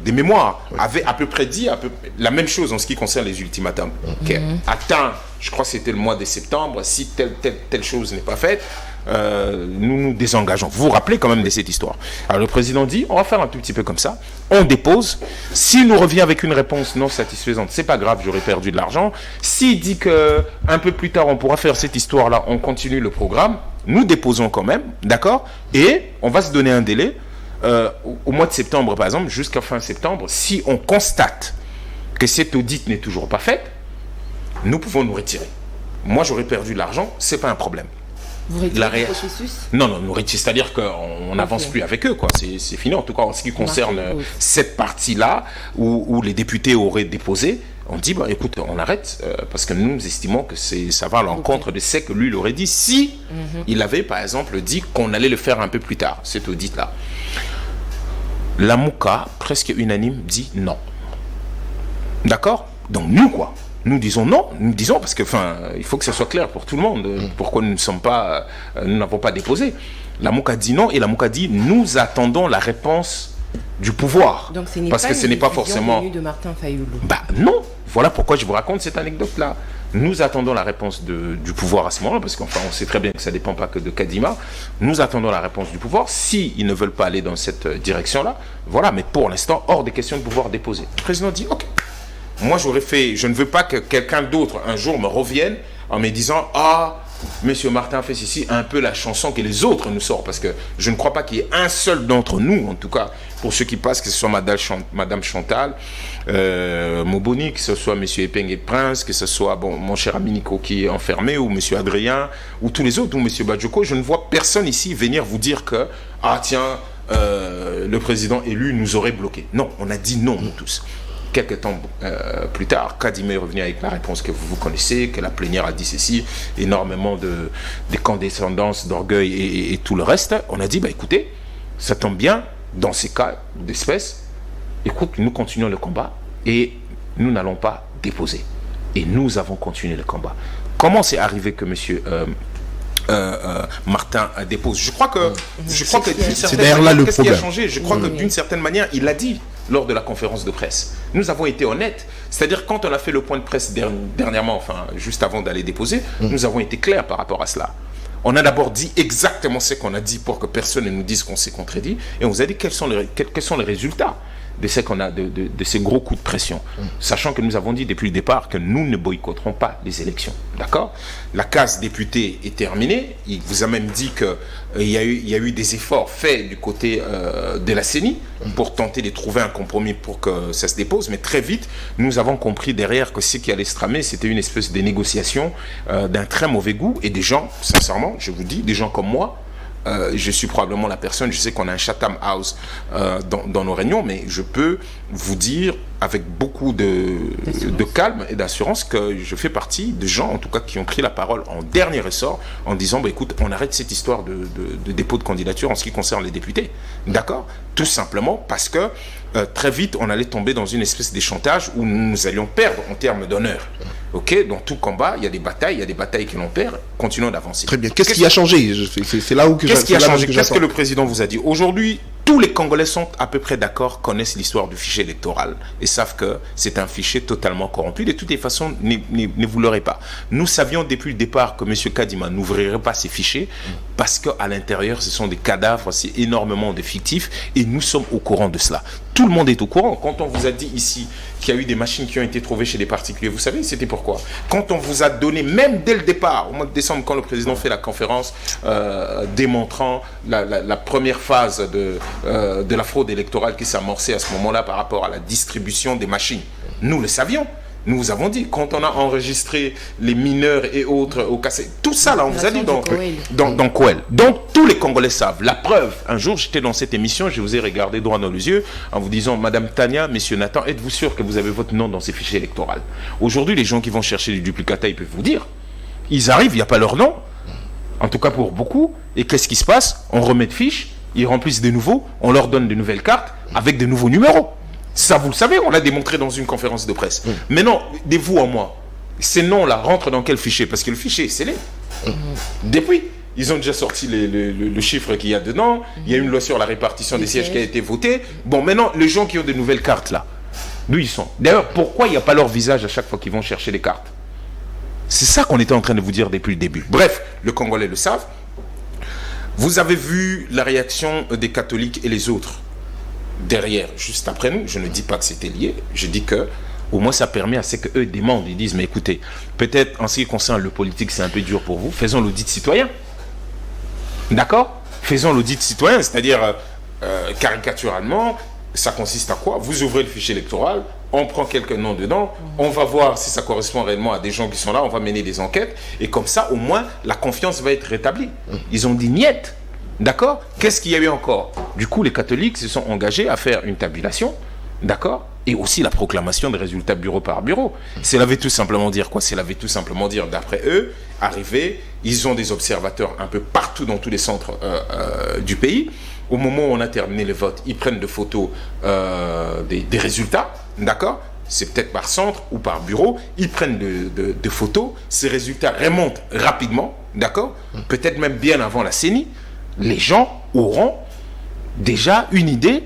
B: des mémoires, avait à peu près dit la même chose en ce qui concerne les ultimatums. Atteint, je crois que c'était le mois de septembre, si telle chose n'est pas faite, nous nous désengageons. Vous vous rappelez quand même de cette histoire. Alors le président dit, on va faire un tout petit peu comme ça, on dépose. S'il nous revient avec une réponse non satisfaisante, c'est pas grave, j'aurais perdu de l'argent. S'il dit que un peu plus tard on pourra faire cette histoire-là, on continue le programme, nous déposons quand même, d'accord? Et on va se donner un délai au mois de septembre par exemple, jusqu'à fin septembre. Si on constate que cet audit n'est toujours pas fait, nous pouvons nous retirer. Moi j'aurais perdu de l'argent, c'est pas un problème.
A: Vous retirez le processus?
B: Non, nous retirons, c'est-à-dire qu'on n'avance plus avec eux, quoi. C'est fini, en tout cas, en ce qui concerne cette partie-là, où les députés auraient déposé, on dit, bah, écoute, on arrête, parce que nous estimons que ça va à l'encontre de ce que lui, il aurait dit, si il avait, par exemple, dit qu'on allait le faire un peu plus tard, cet audit-là. La Mouka, presque unanime, dit non. D'accord? Donc, nous, quoi. Nous disons non, nous disons parce que, il faut que ça soit clair pour tout le monde. Pourquoi nous n'avons pas déposé. La Mouka dit non et la Mouka dit nous attendons la réponse du pouvoir.
A: Donc ce n'est
B: parce
A: pas
B: que ce n'est pas forcément
A: de Martin Fayoulou.
B: Bah non. Voilà pourquoi je vous raconte cette anecdote-là. Nous attendons la réponse du pouvoir à ce moment-là, parce qu'enfin on sait très bien que ça ne dépend pas que de Kadima. Nous attendons la réponse du pouvoir. S'ils ne veulent pas aller dans cette direction-là, voilà. Mais pour l'instant, hors des questions de pouvoir déposer. Le président dit ok. Moi, je ne veux pas que quelqu'un d'autre un jour me revienne en me disant « Ah, Monsieur Martin fait ceci, un peu la chanson que les autres nous sortent. » Parce que je ne crois pas qu'il y ait un seul d'entre nous, en tout cas, pour ceux qui passent, que ce soit Madame Chantal, Moboni, que ce soit Monsieur Epeng et Prince, que ce soit mon cher ami Nico qui est enfermé, ou Monsieur Adrien, ou tous les autres, ou Monsieur Badjoko. Je ne vois personne ici venir vous dire que « Ah, tiens, le président élu nous aurait bloqué. » Non, on a dit non, nous tous. Quelques temps plus tard, Kadima est revenu avec la réponse que vous connaissez, que la plénière a dit ceci, énormément de condescendance, d'orgueil et tout le reste. On a dit, bah écoutez, ça tombe bien, dans ces cas d'espèce, écoute, nous continuons le combat et nous n'allons pas déposer. Et nous avons continué le combat. Comment c'est arrivé que monsieur Martin dépose? Je crois que d'une certaine manière, qu'est-ce qui a changé? Je crois que d'une certaine manière, il l'a dit lors de la conférence de presse. Nous avons été honnêtes, c'est-à-dire quand on a fait le point de presse dernièrement, enfin juste avant d'aller déposer, nous avons été clairs par rapport à cela. On a d'abord dit exactement ce qu'on a dit pour que personne ne nous dise qu'on s'est contredit, et on vous a dit quels sont les résultats de ce qu'on a, de ces gros coups de pression, sachant que nous avons dit depuis le départ que nous ne boycotterons pas les élections, d'accord? La case député est terminée. Il vous a même dit qu'il y a eu des efforts faits du côté de la CENI pour tenter de trouver un compromis pour que ça se dépose, mais très vite nous avons compris derrière que ce qui allait se tramer, c'était une espèce de négociation d'un très mauvais goût, et des gens, sincèrement, je vous dis, des gens comme moi, je suis probablement la personne, je sais qu'on a un Chatham House dans nos réunions, mais je peux vous dire avec beaucoup de calme et d'assurance que je fais partie de gens, en tout cas, qui ont pris la parole en dernier ressort en disant, écoute, on arrête cette histoire de dépôt de candidature en ce qui concerne les députés. D'accord ? Tout simplement parce que très vite, on allait tomber dans une espèce d'échantage où nous allions perdre en termes d'honneur. Ok, dans tout combat, il y a des batailles que l'on perd, continuons d'avancer.
C: Très bien. Qu'est-ce qui a changé? C'est là où que
B: Qu'est-ce qui a changé? Qu'est-ce que le président vous a dit? Aujourd'hui, tous les Congolais sont à peu près d'accord, connaissent l'histoire du fichier électoral et savent que c'est un fichier totalement corrompu. De toutes les façons, ne vous l'aurez pas. Nous savions depuis le départ que M. Kadima n'ouvrirait pas ces fichiers parce qu'à l'intérieur, ce sont des cadavres, c'est énormément de fictifs et nous sommes au courant de cela. Tout le monde est au courant. Quand on vous a dit ici qu'il y a eu des machines qui ont été trouvées chez des particuliers, vous savez, c'était pourquoi? Quand on vous a donné, même dès le départ, au mois de décembre, quand le président fait la conférence démontrant la première phase de la fraude électorale qui s'est amorcée à ce moment-là par rapport à la distribution des machines, nous le savions. Nous vous avons dit, quand on a enregistré les mineurs et autres au cassette, tout ça là, on vous a dit dans Coel. Donc tous les Congolais savent. La preuve, un jour j'étais dans cette émission, je vous ai regardé droit dans les yeux en vous disant, Madame Tania, Monsieur Nathan, êtes-vous sûr que vous avez votre nom dans ces fichiers électoraux? Aujourd'hui, les gens qui vont chercher du duplicata, ils peuvent vous dire. Ils arrivent, il n'y a pas leur nom. En tout cas pour beaucoup. Et qu'est-ce qui se passe? On remet de fiches, ils remplissent de nouveaux, on leur donne de nouvelles cartes avec de nouveaux numéros. Ça, vous le savez, on l'a démontré dans une conférence de presse. Mais non, de vous à moi, ces noms-là rentrent dans quel fichier? Parce que le fichier est scellé. Depuis, ils ont déjà sorti le chiffre qu'il y a dedans. Il y a une loi sur la répartition des sièges qui a été votée. Bon, maintenant, les gens qui ont de nouvelles cartes, là, d'où ils sont? D'ailleurs, pourquoi il n'y a pas leur visage à chaque fois qu'ils vont chercher les cartes? C'est ça qu'on était en train de vous dire depuis le début. Bref, les Congolais le savent. Vous avez vu la réaction des catholiques et les autres derrière, juste après nous. Je ne dis pas que c'était lié, je dis que au moins ça permet à ce qu'eux demandent, ils disent, mais écoutez, peut-être en ce qui concerne le politique c'est un peu dur pour vous, faisons l'audit citoyen. D'accord? Faisons l'audit citoyen, c'est-à-dire caricaturalement, ça consiste à quoi? Vous ouvrez le fichier électoral, on prend quelques noms dedans, on va voir si ça correspond réellement à des gens qui sont là, on va mener des enquêtes, et comme ça, au moins, la confiance va être rétablie. Ils ont dit niet. D'accord? Qu'est-ce qu'il y a eu encore? Du coup, les catholiques se sont engagés à faire une tabulation, d'accord? Et aussi la proclamation des résultats bureau par bureau. Cela veut tout simplement dire quoi? Cela veut tout simplement dire, d'après eux, arrivés, ils ont des observateurs un peu partout dans tous les centres du pays. Au moment où on a terminé le vote, ils prennent des photos des résultats, d'accord? C'est peut-être par centre ou par bureau, ils prennent des photos, ces résultats remontent rapidement, d'accord? Peut-être même bien avant la CENI. Les gens auront déjà une idée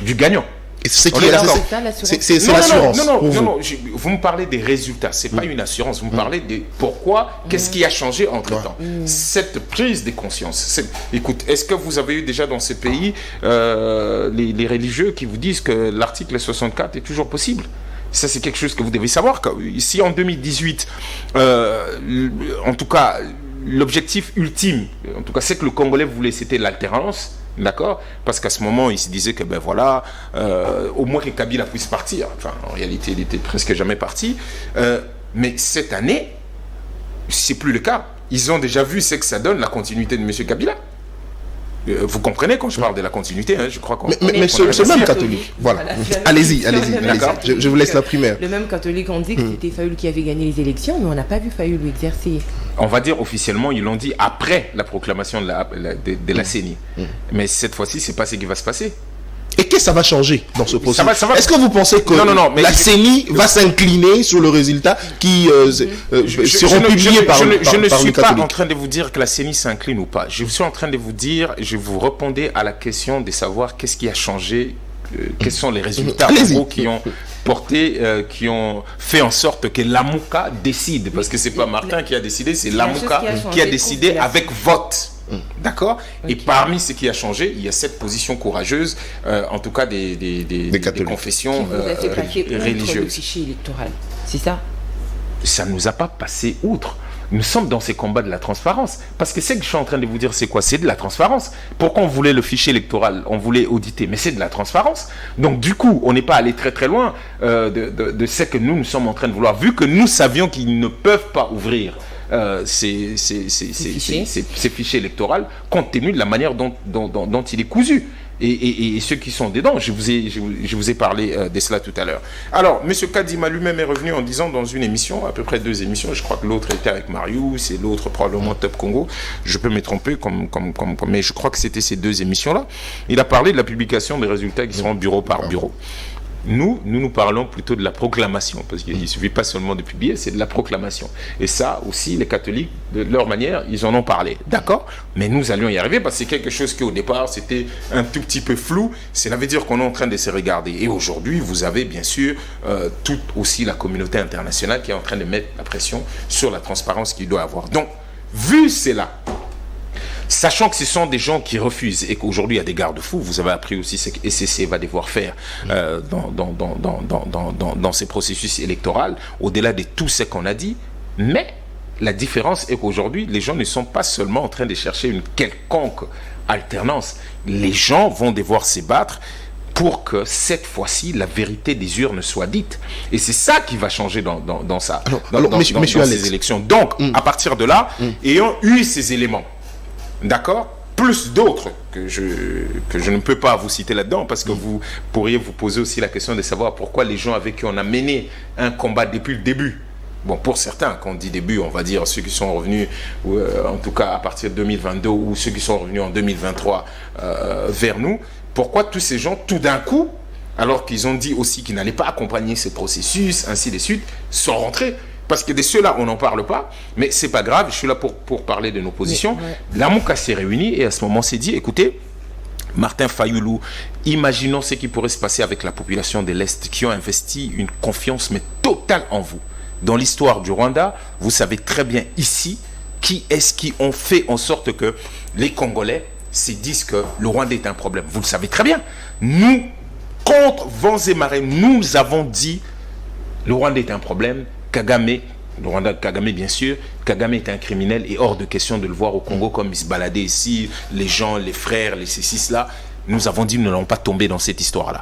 B: du gagnant.
C: Et c'est l'assurance.
B: Non, vous me parlez des résultats, c'est pas une assurance, vous me parlez de pourquoi, qu'est-ce qui a changé entre-temps. Cette prise de conscience. Écoute, est-ce que vous avez eu déjà dans ces pays les religieux qui vous disent que l'article 64 est toujours possible? Ça, c'est quelque chose que vous devez savoir. Ici, en 2018, en tout cas, l'objectif ultime, en tout cas, c'est que le Congolais voulait, c'était l'alternance, d'accord? Parce qu'à ce moment, il se disait que, ben voilà, au moins que Kabila puisse partir. Enfin, en réalité, il était presque jamais parti. Mais cette année, c'est plus le cas. Ils ont déjà vu ce que ça donne, la continuité de M. Kabila. Vous comprenez quand je parle de la continuité, hein, je crois qu'on...
C: Mais ce même catholique, voilà. Allez-y. Je vous laisse la primaire.
A: Le même catholique, on dit que c'était Fayoul qui avait gagné les élections, mais on n'a pas vu Fayoul exercer.
B: On va dire officiellement, ils l'ont dit après la proclamation de la CENI. Mais cette fois-ci, c'est pas ce qui va se passer.
C: Et qu'est-ce que ça va changer dans ce processus? Est-ce que vous pensez que
B: la
C: CENI va s'incliner sur le résultat qui seront publiés par le catholique?
B: Je ne suis pas en train de vous dire que la CENI s'incline ou pas. Je suis en train de vous dire, je vous répondais à la question de savoir qu'est-ce qui a changé, quels sont les résultats qui ont porté, qui ont fait en sorte que l'AMUCA décide. Parce que c'est pas Martin qui a décidé, c'est l'AMUCA qui a décidé avec vote. D'accord. Et parmi ce qui a changé, il y a cette position courageuse, en tout cas des confessions religieuses.
A: Le fichier électoral, c'est ça?
B: Ça ne nous a pas passé outre. Nous sommes dans ces combats de la transparence. Parce que ce que je suis en train de vous dire, c'est quoi? C'est de la transparence. Pourquoi on voulait le fichier électoral? On voulait auditer, mais c'est de la transparence. Donc du coup, on n'est pas allé très très loin de ce que nous sommes en train de vouloir. Vu que nous savions qu'ils ne peuvent pas ouvrir ces fichiers électoraux compte tenu de la manière dont il est cousu. Et ceux qui sont dedans, je vous ai parlé de cela tout à l'heure. Alors, M. Kadima lui-même est revenu en disant dans une émission, à peu près 2 émissions, je crois que l'autre était avec Marius et l'autre probablement Top Congo, je peux me tromper, mais je crois que c'était ces 2 émissions-là. Il a parlé de la publication des résultats qui seront bureau par bureau. Nous parlons plutôt de la proclamation, parce qu'il ne suffit pas seulement de publier, c'est de la proclamation. Et ça aussi, les catholiques, de leur manière, ils en ont parlé. D'accord ? Mais nous allions y arriver, parce que c'est quelque chose qui, au départ, c'était un tout petit peu flou. Cela veut dire qu'on est en train de se regarder. Et aujourd'hui, vous avez bien sûr toute aussi la communauté internationale qui est en train de mettre la pression sur la transparence qu'il doit avoir. Donc, vu cela, sachant que ce sont des gens qui refusent et qu'aujourd'hui il y a des garde-fous, vous avez appris aussi ce que SCC va devoir faire dans ces processus électoraux, au-delà de tout ce qu'on a dit, mais la différence est qu'aujourd'hui les gens ne sont pas seulement en train de chercher une quelconque alternance, les gens vont devoir se battre pour que cette fois-ci, la vérité des urnes soit dite. Et c'est ça qui va changer dans ces élections. Donc, à partir de là, ayant eu ces éléments, d'accord, plus d'autres que je ne peux pas vous citer là-dedans, parce que vous pourriez vous poser aussi la question de savoir pourquoi les gens avec qui on a mené un combat depuis le début, bon, pour certains, quand on dit début, on va dire ceux qui sont revenus, en tout cas à partir de 2022, ou ceux qui sont revenus en 2023 vers nous, pourquoi tous ces gens, tout d'un coup, alors qu'ils ont dit aussi qu'ils n'allaient pas accompagner ce processus, ainsi de suite, sont rentrés. Parce que de ceux-là, on n'en parle pas, mais c'est pas grave, je suis là pour parler de nos positions. La MOUCA s'est réunie et à ce moment s'est dit, écoutez, Martin Fayulu, imaginons ce qui pourrait se passer avec la population de l'Est qui ont investi une confiance mais totale en vous. Dans l'histoire du Rwanda, vous savez très bien ici qui est-ce qui ont fait en sorte que les Congolais se disent que le Rwanda est un problème. Vous le savez très bien. Nous, contre vents et marées, nous avons dit le Rwanda est un problème. Kagame, le Rwanda, Kagame bien sûr, Kagame est un criminel et hors de question de le voir au Congo comme il se baladait ici, les gens, les frères, les C6 là. Nous avons dit nous n'allons pas tomber dans cette histoire-là.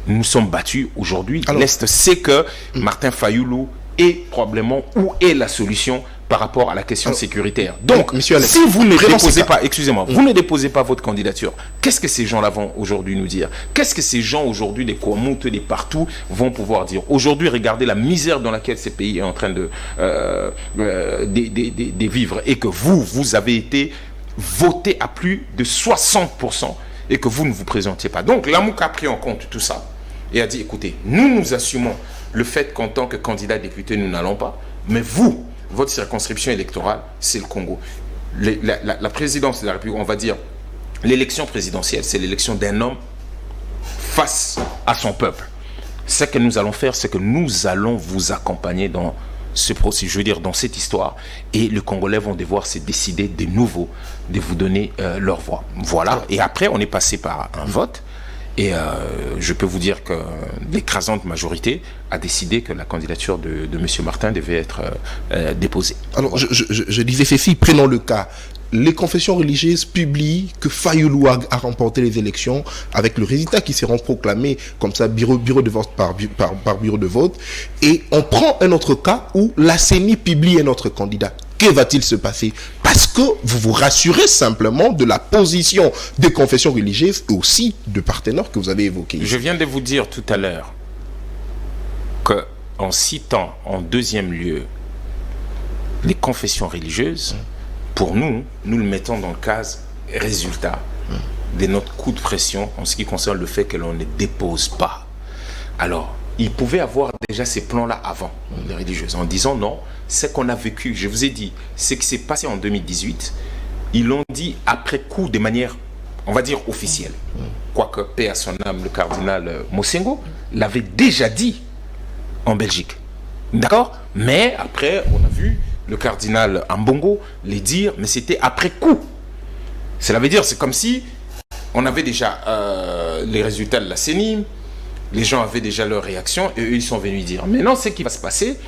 B: Nous nous sommes battus aujourd'hui. L'Est sait que Martin Fayulu est probablement où est la solution par rapport à la question sécuritaire. Donc, si vous ne déposez pas, excusez-moi, vous ne déposez pas votre candidature, qu'est-ce que ces gens-là vont aujourd'hui nous dire? Qu'est-ce que ces gens aujourd'hui, des Kouamoutes, des partout, vont pouvoir dire? Aujourd'hui, regardez la misère dans laquelle ces pays est en train de vivre et que vous avez été voté à plus de 60% et que vous ne vous présentiez pas. Donc, la MOUCA a pris en compte tout ça et a dit, écoutez, nous assumons le fait qu'en tant que candidat député, nous n'allons pas, mais vous, votre circonscription électorale, c'est le Congo. La présidence de la République, on va dire, l'élection présidentielle, c'est l'élection d'un homme face à son peuple. Ce que nous allons faire, c'est que nous allons vous accompagner dans ce processus, je veux dire, dans cette histoire, et les Congolais vont devoir se décider de nouveau de vous donner leur voix. Voilà. Et après, on est passé par un vote. Et je peux vous dire que l'écrasante majorité a décidé que la candidature de M. Martin devait être déposée.
C: Alors, je disais, Féfi, prenons le cas. Les confessions religieuses publient que Fayulu a remporté les élections avec le résultat qui seront proclamés comme ça, bureau de vote par bureau de vote. Et on prend un autre cas où la CENI publie un autre candidat. Que va-t-il se passer? Parce que vous vous rassurez simplement de la position des confessions religieuses et aussi de partenaires que vous avez évoqués.
B: Je viens de vous dire tout à l'heure qu'en citant en deuxième lieu les confessions religieuses, pour nous le mettons dans le cas résultat de notre coup de pression en ce qui concerne le fait que l'on ne dépose pas. Alors, ils pouvaient avoir déjà ces plans-là avant, les religieuses, en disant non, ce qu'on a vécu, je vous ai dit, ce qui s'est passé en 2018, ils l'ont dit après coup de manière, on va dire, officielle. Quoique, paix à son âme, le cardinal Mosengo l'avait déjà dit en Belgique. D'accord? Mais après, on a vu le cardinal Ambongo les dire, mais c'était après coup. Cela veut dire, c'est comme si on avait déjà les résultats de la CENI, les gens avaient déjà leur réaction et eux, ils sont venus dire. Maintenant, ce qui va se passer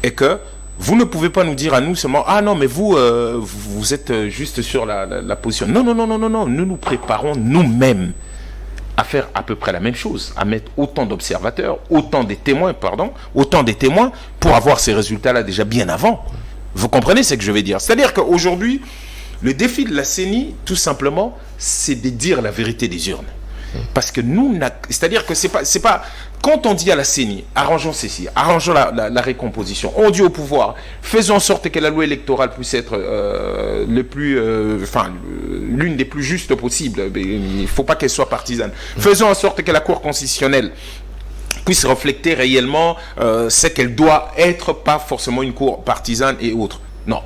B: est que vous ne pouvez pas nous dire à nous seulement, ah non, mais vous êtes juste sur la position. Non, nous préparons nous-mêmes à faire à peu près la même chose, à mettre autant d'observateurs, autant des témoins pour avoir ces résultats-là déjà bien avant. Vous comprenez ce que je veux dire? C'est-à-dire qu'aujourd'hui, le défi de la CENI, tout simplement, c'est de dire la vérité des urnes. Parce que nous, c'est-à-dire que c'est pas, quand on dit à la CENI, arrangeons ceci, arrangeons la récomposition, on dit au pouvoir, faisons en sorte que la loi électorale puisse être l'une des plus justes possibles. Il ne faut pas qu'elle soit partisane. Faisons en sorte que la Cour constitutionnelle puisse refléter réellement ce qu'elle doit être, pas forcément une cour partisane et autres. Non.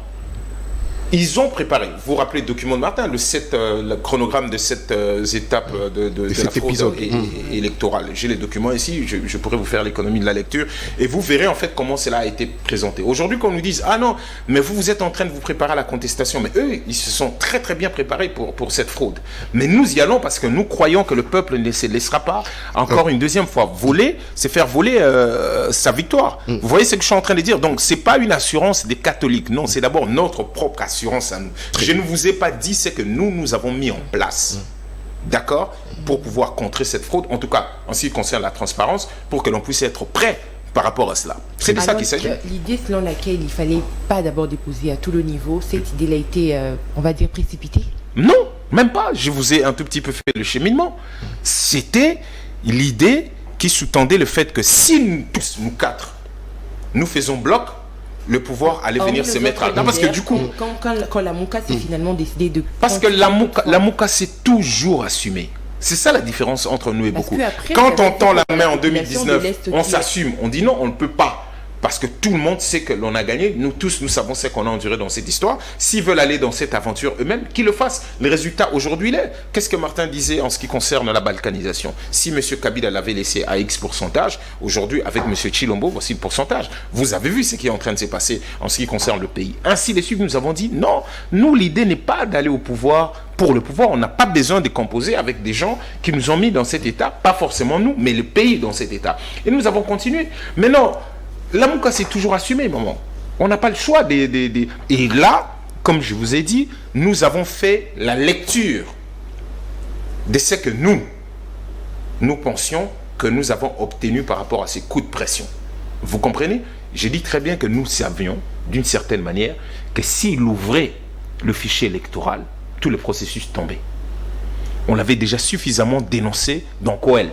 B: Ils ont préparé, vous vous rappelez le document de Martin, le chronogramme de 7 étapes de la fraude électorale. J'ai les documents ici, je pourrais vous faire l'économie de la lecture, et vous verrez en fait comment cela a été présenté. Aujourd'hui, quand on nous dise, ah non, mais vous êtes en train de vous préparer à la contestation, mais eux, ils se sont très très bien préparés pour cette fraude. Mais nous y allons parce que nous croyons que le peuple ne se laissera pas encore une deuxième fois voler, c'est faire voler sa victoire. Vous voyez ce que je suis en train de dire? Donc, c'est pas une assurance des catholiques, non, c'est d'abord notre propre assurance à nous. Je ne vous ai pas dit ce que nous avons mis en place. D'accord? Pour pouvoir contrer cette fraude, en tout cas, en ce qui concerne la transparence, pour que l'on puisse être prêt par rapport à cela. C'est de ça qu'il s'agit.
A: L'idée selon laquelle il ne fallait pas d'abord déposer à tout le niveau, cette idée a été, on va dire, précipitée?
B: Non, même pas. Je vous ai un tout petit peu fait le cheminement. C'était l'idée qui sous-tendait le fait que si nous tous, nous quatre, nous faisons bloc, le pouvoir allait venir se mettre à... Non, parce que du coup...
A: Quand la Mouka s'est finalement décidé de...
B: Parce que la Mouka s'est toujours assumée. C'est ça la différence entre nous et beaucoup. Quand on tend la main en 2019, on s'assume. On dit non, on ne peut pas. Parce que tout le monde sait que l'on a gagné. Nous tous, nous savons ce qu'on a enduré dans cette histoire. S'ils veulent aller dans cette aventure eux-mêmes, qu'ils le fassent. Le résultat, aujourd'hui, il est. Qu'est-ce que Martin disait en ce qui concerne la balkanisation? Si M. Kabila l'avait laissé à X pourcentage, aujourd'hui, avec M. Chilombo, voici le pourcentage. Vous avez vu ce qui est en train de se passer en ce qui concerne le pays. Ainsi de suite, nous avons dit non. Nous, l'idée n'est pas d'aller au pouvoir pour le pouvoir. On n'a pas besoin de composer avec des gens qui nous ont mis dans cet état. Pas forcément nous, mais le pays dans cet état. Et nous avons continué. Mais non. La Mouka s'est toujours assumée, maman. On n'a pas le choix. Et là, comme je vous ai dit, nous avons fait la lecture de ce que nous pensions que nous avons obtenu par rapport à ces coups de pression. Vous comprenez? J'ai dit très bien que nous savions, d'une certaine manière, que s'il ouvrait le fichier électoral, tout le processus tombait. On l'avait déjà suffisamment dénoncé dans Coel.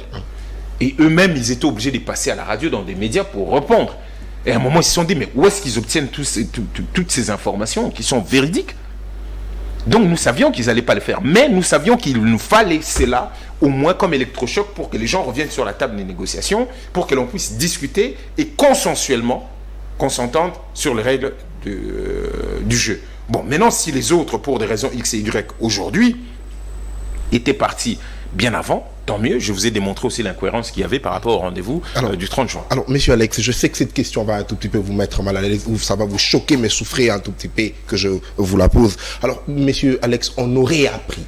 B: Et eux-mêmes, ils étaient obligés de passer à la radio dans des médias pour répondre. Et à un moment, ils se sont dit, mais où est-ce qu'ils obtiennent toutes ces informations qui sont véridiques? Donc, nous savions qu'ils n'allaient pas le faire. Mais nous savions qu'il nous fallait cela, au moins comme électrochoc, pour que les gens reviennent sur la table des négociations, pour que l'on puisse discuter et consensuellement qu'on s'entende sur les règles du jeu. Bon, maintenant, si les autres, pour des raisons X et Y, aujourd'hui, étaient partis bien avant, tant mieux. Je vous ai démontré aussi l'incohérence qu'il y avait par rapport au rendez-vous du 30 juin.
C: Alors, monsieur Alex, je sais que cette question va un tout petit peu vous mettre mal à l'aise, ou ça va vous choquer, mais souffrez un tout petit peu que je vous la pose. Alors, monsieur Alex, on aurait appris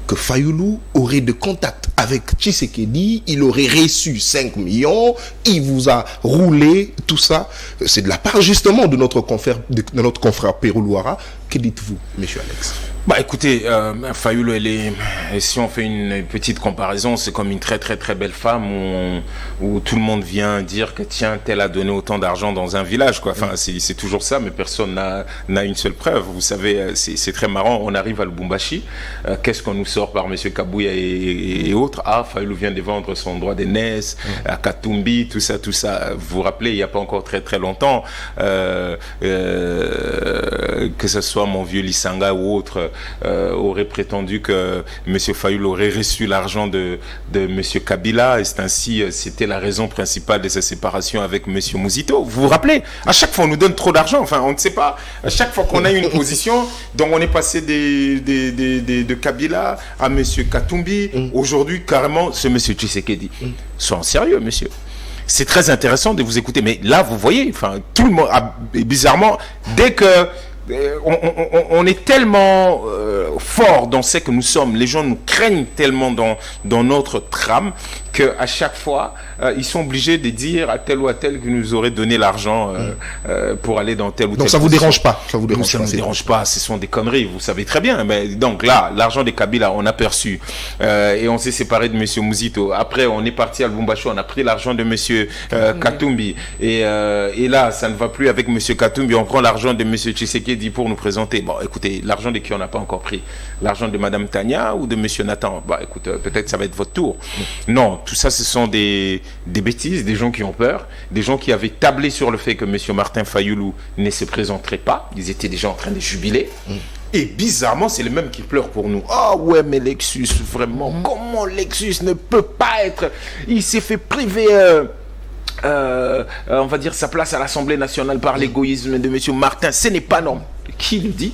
C: que Fayoulou aurait de contact avec Tshisekedi, il aurait reçu 5 millions, il vous a roulé, tout ça. C'est de la part justement de notre confrère Pérou Louara. Que dites-vous, monsieur Alex?
B: Bah écoutez, Fayoulou, si on fait une petite comparaison, c'est comme une très très très belle femme où tout le monde vient dire que tiens, tel a donné autant d'argent dans un village, quoi. Enfin, c'est toujours ça, mais personne n'a une seule preuve. Vous savez, c'est très marrant, on arrive à Lubumbashi, qu'est-ce qu'on nous sort par M. Kabouya et autres? Ah, Fayoulou vient de vendre son droit d'aînesse à Katumbi, tout ça. Vous vous rappelez, il n'y a pas encore très très longtemps, que ce soit mon vieux Lissanga ou autre, aurait prétendu que M. Fayoulou aurait reçu l'argent de M. Kabila, et c'est ainsi, c'était la raison principale de sa séparation avec M. Mouzito. Vous vous rappelez? À chaque fois, on nous donne trop d'argent. Enfin, on ne sait pas. À chaque fois qu'on a une position, donc on est passé de Kabila à M. Katumbi. Aujourd'hui, carrément, c'est M. Tshisekedi. Soyons sérieux, monsieur. C'est très intéressant de vous écouter. Mais là, vous voyez, enfin, tout le monde, bizarrement, dès que on est tellement fort dans ce que nous sommes, les gens nous craignent tellement dans notre trame, qu'à chaque fois, ils sont obligés de dire à tel ou à tel que nous aurait donné l'argent pour aller dans tel ou tel.
C: Donc ça vous dérange pas? Ça vous dérange
B: ça
C: pas?
B: ne nous dérange pas, ce sont des conneries, vous savez très bien. Mais donc là, l'argent des Kabila, on a perçu et on s'est séparé de monsieur Mouzito. Après, on est parti à Lubumbashi, on a pris l'argent de monsieur Katumbi et là, ça ne va plus avec monsieur Katumbi. On prend l'argent de monsieur Tshisekedi pour nous présenter. Bon, écoutez, l'argent de qui on n'a pas encore pris? L'argent de madame Tania ou de monsieur Nathan? Bah, écoute, peut-être ça va être votre tour. Non, tout ça, ce sont des bêtises, des gens qui ont peur, des gens qui avaient tablé sur le fait que monsieur Martin Fayoulou ne se présenterait pas. Ils étaient déjà en train de jubiler. Et bizarrement, c'est les mêmes qui pleurent pour nous. Ah ouais, mais Lexus, vraiment, comment Lexus ne peut pas être... Il s'est fait priver... on va dire sa place à l'Assemblée nationale par l'égoïsme de monsieur Martin. Ce n'est pas normal. Qui le dit?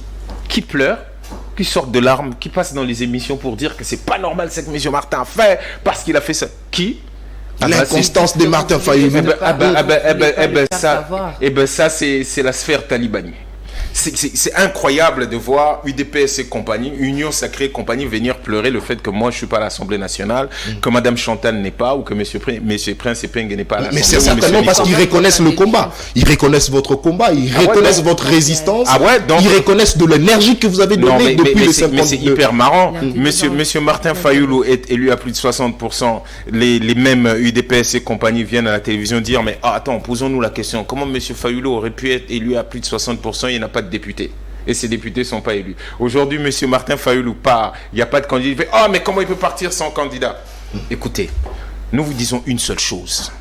B: Qui pleure? Qui sort de larmes? Qui passe dans les émissions pour dire que c'est pas normal ce que monsieur Martin a fait parce qu'il a fait ça? Qui?
C: L'inconstance de Martin Fayoulou.
B: Ça, c'est la sphère talibanie. C'est incroyable de voir UDPS et compagnie, Union Sacrée et compagnie, venir pleurer le fait que moi je suis pas à l'Assemblée nationale, que Madame Chantal n'est pas, ou que Monsieur Prince Epeng n'est pas à l'Assemblée.
C: Mais c'est certainement parce qu'ils reconnaissent le combat. Ils reconnaissent votre combat, ils reconnaissent votre résistance. Ils reconnaissent de l'énergie que vous avez donnée depuis le 52.
B: Mais c'est hyper marrant. Monsieur Martin Fayoulou est élu à plus de 60%. Les mêmes UDPS et compagnie viennent à la télévision dire mais attends, posons-nous la question. Comment Monsieur Fayoulou aurait pu être élu à plus de 60%? Il n'a pas de députés. Et ces députés ne sont pas élus. Aujourd'hui, M. Martin Fayoulou part, il n'y a pas de candidat. Il fait « mais comment il peut partir sans candidat ?» Écoutez, nous vous disons une seule chose.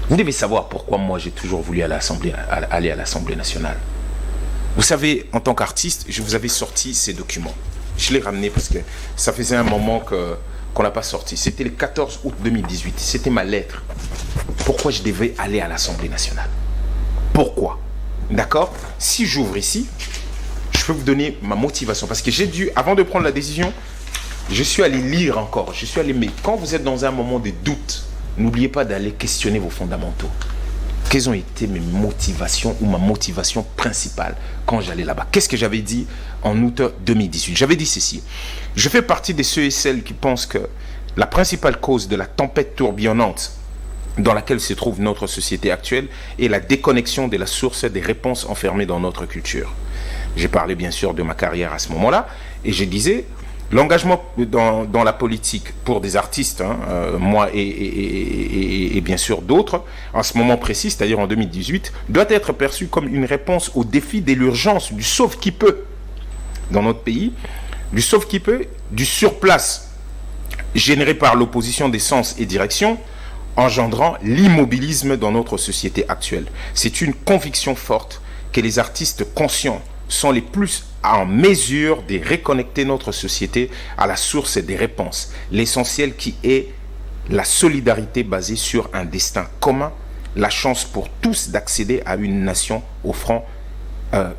B: Vous devez savoir pourquoi moi j'ai toujours voulu aller à l'Assemblée nationale. Vous savez, en tant qu'artiste, je vous avais sorti ces documents. Je l'ai ramené parce que ça faisait un moment qu'on n'a pas sorti. C'était le 14 août 2018. C'était ma lettre. Pourquoi je devais aller à l'Assemblée nationale? Pourquoi? D'accord? Si j'ouvre ici, je peux vous donner ma motivation. Parce que j'ai dû, avant de prendre la décision, je suis allé lire encore. Je suis allé, mais quand vous êtes dans un moment de doute, n'oubliez pas d'aller questionner vos fondamentaux. Quelles ont été mes motivations ou ma motivation principale quand j'allais là-bas? Qu'est-ce que j'avais dit en août 2018? J'avais dit ceci. Je fais partie de ceux et celles qui pensent que la principale cause de la tempête tourbillonnante dans laquelle se trouve notre société actuelle est la déconnexion de la source des réponses enfermées dans notre culture. J'ai parlé bien sûr de ma carrière à ce moment-là et je disais l'engagement dans la politique pour des artistes, moi et bien sûr d'autres, en ce moment précis, c'est-à-dire en 2018, doit être perçu comme une réponse au défi de l'urgence du sauve-qui-peut dans notre pays, du sauve-qui-peut, du surplace généré par l'opposition des sens et directions, engendrant l'immobilisme dans notre société actuelle. C'est une conviction forte que les artistes conscients sont les plus en mesure de reconnecter notre société à la source des réponses, l'essentiel qui est la solidarité basée sur un destin commun, la chance pour tous d'accéder à une nation offrant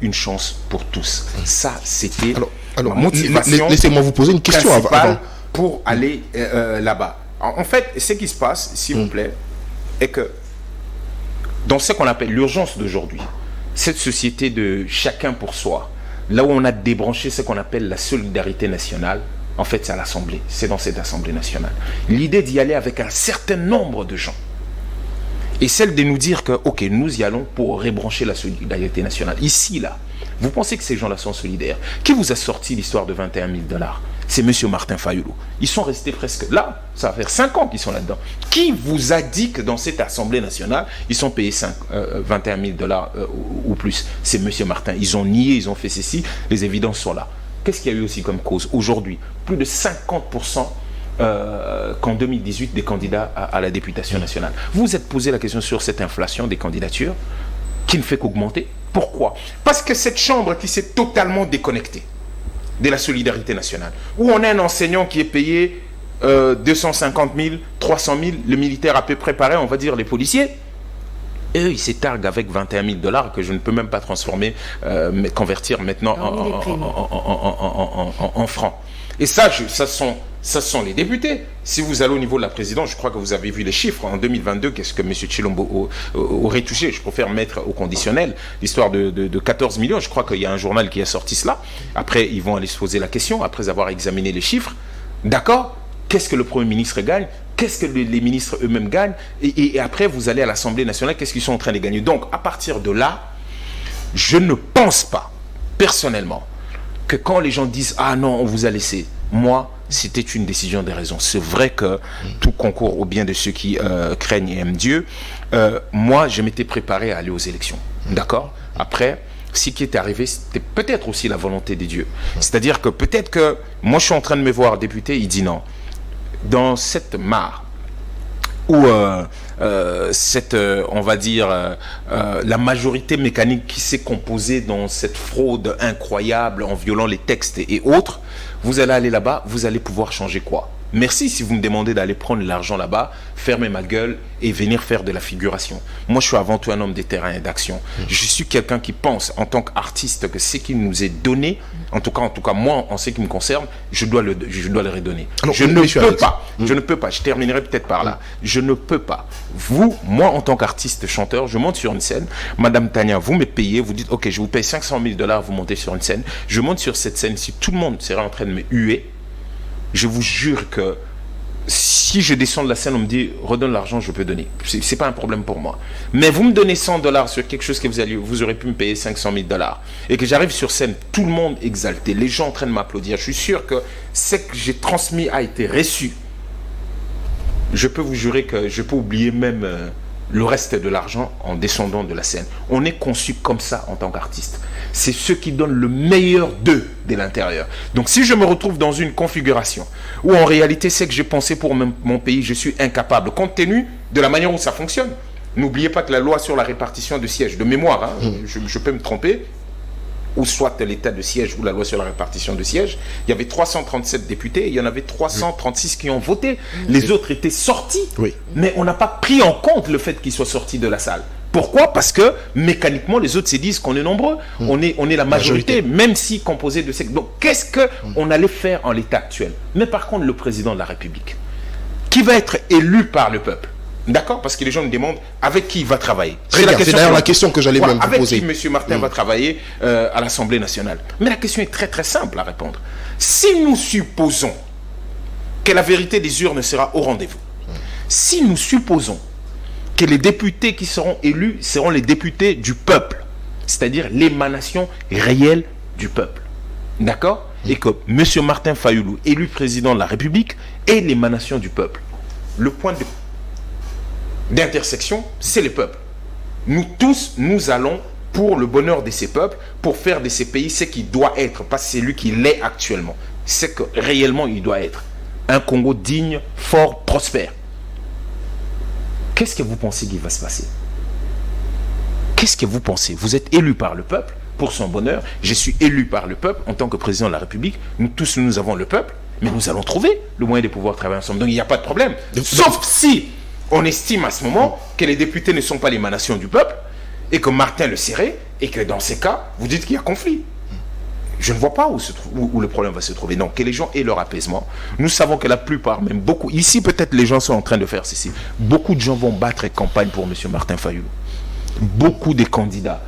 B: une chance pour tous. Ça, c'était ma motivation.
C: Laissez-moi vous poser une question avant.
B: Pour aller là-bas. En fait, ce qui se passe, s'il vous plaît, est que dans ce qu'on appelle l'urgence d'aujourd'hui, cette société de chacun pour soi, là où on a débranché ce qu'on appelle la solidarité nationale, en fait, c'est à l'Assemblée, c'est dans cette Assemblée nationale. L'idée d'y aller avec un certain nombre de gens, et celle de nous dire que, ok, nous y allons pour rebrancher la solidarité nationale. Ici, là, vous pensez que ces gens-là sont solidaires? Qui vous a sorti l'histoire de 21 000 $? C'est M. Martin Fayoulou. Ils sont restés presque là. Ça va faire 5 ans qu'ils sont là-dedans. Qui vous a dit que dans cette Assemblée nationale, ils sont payés 21 000 $ ou plus? C'est M. Martin. Ils ont nié, ils ont fait ceci. Les évidences sont là. Qu'est-ce qu'il y a eu aussi comme cause? Aujourd'hui, plus de 50% qu'en 2018 des candidats à la députation nationale. Vous vous êtes posé la question sur cette inflation des candidatures qui ne fait qu'augmenter. Pourquoi? Parce que cette chambre qui s'est totalement déconnectée de la solidarité nationale, où on a un enseignant qui est payé 250 000, 300 000, le militaire à peu près pareil, on va dire les policiers, eux ils s'étarguent avec 21 000 $ que je ne peux même pas transformer, convertir maintenant en francs. Et ça, ce sont les députés. Si vous allez au niveau de la présidence, je crois que vous avez vu les chiffres. En 2022, qu'est-ce que M. Tshilombo aurait touché? Je préfère mettre au conditionnel l'histoire de 14 millions. Je crois qu'il y a un journal qui a sorti cela. Après, ils vont aller se poser la question, après avoir examiné les chiffres. D'accord? qu'est-ce que le Premier ministre gagne, qu'est-ce que les ministres eux-mêmes gagnent, et après vous allez à l'Assemblée nationale, qu'est-ce qu'ils sont en train de gagner. Donc à partir de là, je ne pense pas, personnellement, que quand les gens disent « Ah non, on vous a laissé », moi, c'était une décision des raisons. C'est vrai que tout concourt au bien de ceux qui craignent et aiment Dieu. Moi, je m'étais préparé à aller aux élections. D'accord ? Après, ce qui est arrivé, c'était peut-être aussi la volonté de Dieu. C'est-à-dire que peut-être que moi, je suis en train de me voir député, il dit non. Dans cette mare, où on va dire, la majorité mécanique qui s'est composée dans cette fraude incroyable en violant les textes et autres, vous allez aller là-bas, vous allez pouvoir changer quoi? Merci si vous me demandez d'aller prendre l'argent là-bas, fermer ma gueule et venir faire de la figuration. Moi, je suis avant tout un homme de terrain et d'action. Je suis quelqu'un qui pense, en tant qu'artiste, que ce qui nous est donné, en tout cas, moi, en ce qui me concerne, je dois le redonner. Alors, je ne peux pas, je terminerai peut-être par là. Je ne peux pas. Moi, en tant qu'artiste chanteur, je monte sur une scène. Madame Tania, vous me payez, vous dites, ok, je vous paye 500 000 $, vous montez sur une scène. Je monte sur cette scène, si tout le monde serait en train de me huer, je vous jure que si je descends de la scène, on me dit redonne l'argent, je peux donner. C'est pas un problème pour moi. Mais vous me donnez 100 $ sur quelque chose que vous aurez pu me payer 500 000 $. Et que j'arrive sur scène, tout le monde exalté, les gens en train de m'applaudir. Je suis sûr que ce que j'ai transmis a été reçu. Je peux vous jurer que je peux oublier même le reste de l'argent en descendant de la scène. On est conçu comme ça en tant qu'artiste. C'est ceux qui donnent le meilleur d'eux de l'intérieur. Donc si je me retrouve dans une configuration où en réalité c'est que j'ai pensé pour mon pays, je suis incapable, compte tenu de la manière où ça fonctionne. N'oubliez pas que la loi sur la répartition de sièges, de mémoire, je peux me tromper, ou soit l'état de siège ou la loi sur la répartition de sièges, il y avait 337 députés, il y en avait 336 qui ont voté. Les autres étaient sortis, mais on n'a pas pris en compte le fait qu'ils soient sortis de la salle. Pourquoi? Parce que mécaniquement, les autres se disent qu'on est nombreux, on est la majorité, même si composé de sectes. Donc, qu'est-ce qu'on allait faire en l'état actuel? Mais par contre, le président de la République, qui va être élu par le peuple, d'accord? Parce que les gens me demandent avec qui il va travailler.
C: C'est d'ailleurs la question que j'allais même vous poser.
B: Avec qui M. Martin va travailler à l'Assemblée nationale. Mais la question est très très simple à répondre. Si nous supposons que la vérité des urnes sera au rendez-vous, si nous supposons que les députés qui seront élus seront les députés du peuple, c'est-à-dire l'émanation réelle du peuple, d'accord? Et que M. Martin Fayulu, élu président de la République, est l'émanation du peuple. Le point d'intersection, c'est les peuples. Nous tous, nous allons pour le bonheur de ces peuples, pour faire de ces pays ce qu'il doit être, pas c'est lui qui l'est actuellement, c'est que réellement il doit être un Congo digne, fort, prospère. Qu'est-ce que vous pensez qu'il va se passer? Qu'est-ce que vous pensez? Vous êtes élu par le peuple pour son bonheur, je suis élu par le peuple en tant que président de la République, nous tous nous avons le peuple, mais nous allons trouver le moyen de pouvoir travailler ensemble, donc il n'y a pas de problème, sauf si on estime à ce moment que les députés ne sont pas l'émanation du peuple et que Martin le serait et que dans ces cas, vous dites qu'il y a conflit. Je ne vois pas où le problème va se trouver. Donc, que les gens aient leur apaisement. Nous savons que la plupart, même beaucoup, ici peut-être les gens sont en train de faire ceci. Beaucoup de gens vont battre campagne pour M. Martin Fayulu. Beaucoup de candidats.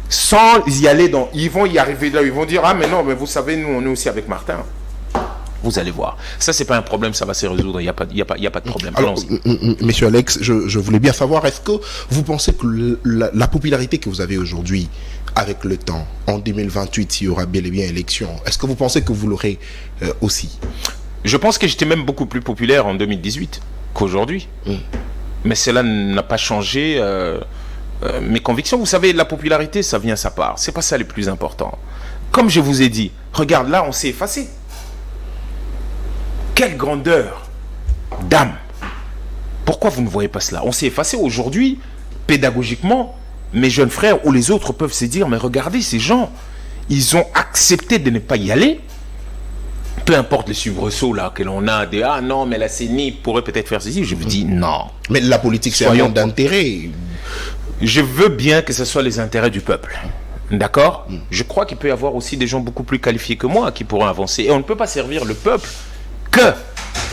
B: Sans y aller ils vont y arriver là, ils vont dire, ah mais non, mais vous savez, nous on est aussi avec Martin. Vous allez voir. Ça, c'est pas un problème, ça va se résoudre. Il n'y a pas de problème.
C: Alors, Monsieur Alex, je voulais bien savoir, est-ce que vous pensez que la popularité que vous avez aujourd'hui, avec le temps, en 2028, s'il y aura bel et bien élection, est-ce que vous pensez que vous l'aurez aussi?
B: Je pense que j'étais même beaucoup plus populaire en 2018 qu'aujourd'hui. Mais cela n'a pas changé mes convictions. Vous savez, la popularité, ça vient, ça part. C'est pas ça le plus important. Comme je vous ai dit, regarde, là, on s'est effacé. Quelle grandeur d'âme! Pourquoi vous ne voyez pas cela? On s'est effacé aujourd'hui, pédagogiquement. Mes jeunes frères ou les autres peuvent se dire, mais regardez ces gens, ils ont accepté de ne pas y aller. Peu importe les soubresauts là que l'on a, de ah non, mais la CENI pourrait peut-être faire ceci. Je vous dis non.
C: Mais la politique, c'est un monde d'intérêt.
B: Je veux bien que ce soit les intérêts du peuple. D'accord? Je crois qu'il peut y avoir aussi des gens beaucoup plus qualifiés que moi qui pourront avancer. Et on ne peut pas servir le peuple que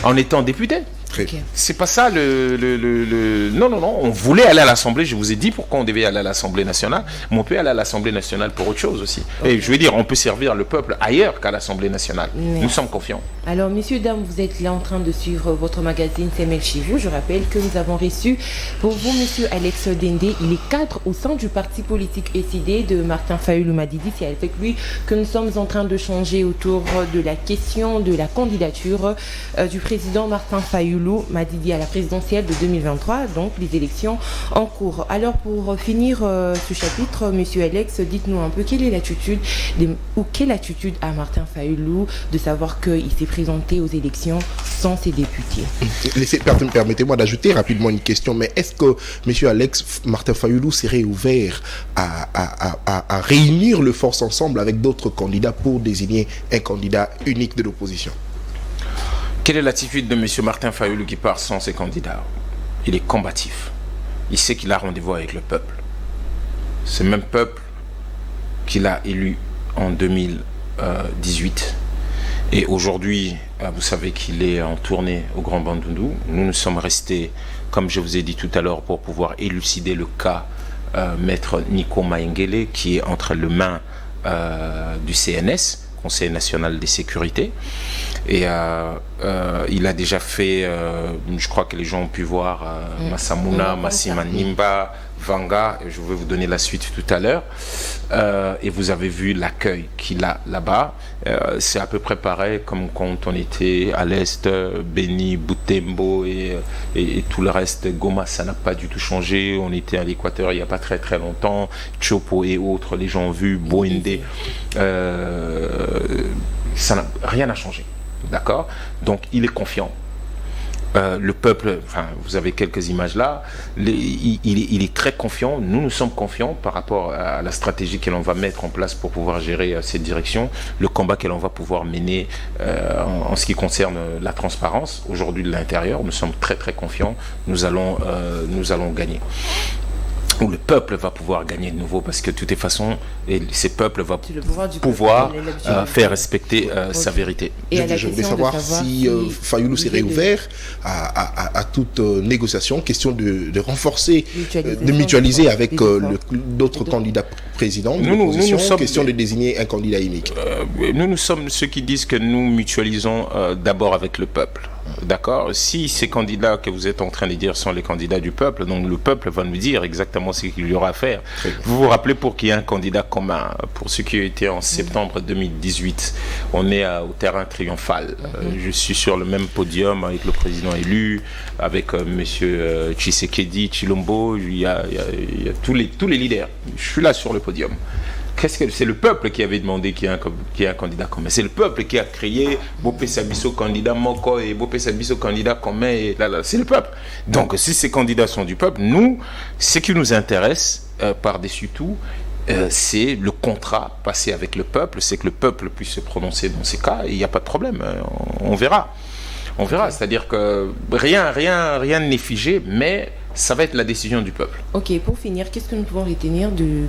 B: en étant député.
A: Okay.
B: C'est pas ça Non, on voulait aller à l'Assemblée, je vous ai dit pourquoi on devait aller à l'Assemblée nationale, mais on peut aller à l'Assemblée nationale pour autre chose aussi. Okay. Et je veux dire, on peut servir le peuple ailleurs qu'à l'Assemblée nationale. Merci. Nous sommes confiants.
A: Alors, messieurs, dames, vous êtes là en train de suivre votre magazine SEMEL chez vous. Je rappelle que nous avons reçu pour vous, monsieur Alex Dendé. Il est cadre au sein du parti politique SID de Martin Fayulu Madidi. C'est avec lui que nous sommes en train de changer autour de la question de la candidature du président Martin Fayulu Madidi à la présidentielle de 2023, donc les élections en cours. Alors, pour finir ce chapitre, monsieur Alex, dites-nous un peu quelle attitude a Martin Fayulu de savoir qu'il s'est présenté aux élections sans ses députés.
C: Permettez-moi d'ajouter rapidement une question, mais est-ce que monsieur Alex Martin Fayulu serait ouvert à réunir le force ensemble avec d'autres candidats pour désigner un candidat unique de l'opposition?
B: Quelle est l'attitude de M. Martin Fayulu qui part sans ses candidats? Il est combatif. Il sait qu'il a rendez-vous avec le peuple. Ce même peuple qu'il a élu en 2018. Et aujourd'hui, vous savez qu'il est en tournée au Grand Bandundu. Nous sommes restés, comme je vous ai dit tout à l'heure, pour pouvoir élucider le cas Maître Nico Maingele, qui est entre les mains du CNS, Conseil national des sécurités. Et il a déjà fait, je crois que les gens ont pu voir Massamuna, Massima Nimba, Vanga, je vais vous donner la suite tout à l'heure. Et vous avez vu l'accueil qu'il a là-bas. C'est à peu près pareil comme quand on était à l'Est, Beni, Butembo et tout le reste. Goma, ça n'a pas du tout changé. On était à l'Équateur il n'y a pas très très longtemps. Chopo et autres, les gens ont vu, Boende. Rien n'a changé. D'accord? Donc il est confiant. Le peuple, enfin, vous avez quelques images là, il est très confiant. Nous sommes confiants par rapport à la stratégie que l'on va mettre en place pour pouvoir gérer cette direction, le combat que l'on va pouvoir mener en ce qui concerne la transparence. Aujourd'hui de l'intérieur, nous sommes très très confiants. Nous allons gagner. Où le peuple va pouvoir gagner de nouveau, parce que de toute façon, ces peuples vont pouvoir faire respecter sa vérité.
C: Je voulais savoir si Fayulu serait ouvert à toute négociation, question de renforcer, de mutualiser avec d'autres candidats présidents de l'opposition, question de désigner un candidat unique.
B: Nous sommes ceux qui disent que nous mutualisons d'abord avec le peuple. D'accord? Si ces candidats que vous êtes en train de dire sont les candidats du peuple, donc le peuple va nous dire exactement ce qu'il y aura à faire. Vous vous rappelez, pour qu'il y ait un candidat commun, pour ceux qui ont été en septembre 2018, on est au terrain triomphal. Je suis sur le même podium avec le président élu, avec monsieur Tshisekedi, Chilombo, il y a tous les leaders. Je suis là sur le podium. C'est le peuple qui avait demandé qu'il y ait un candidat commun. C'est le peuple qui a crié Bopé Sabiso candidat Moko et Bopé Sabiso candidat commun. Et là, c'est le peuple. Donc, si ces candidats sont du peuple, nous, ce qui nous intéresse par-dessus tout, c'est le contrat passé avec le peuple. C'est que le peuple puisse se prononcer dans ces cas. Et il n'y a pas de problème. On verra. On verra. C'est-à-dire que rien n'est figé, mais ça va être la décision du peuple.
A: Ok, pour finir, qu'est-ce que nous pouvons retenir de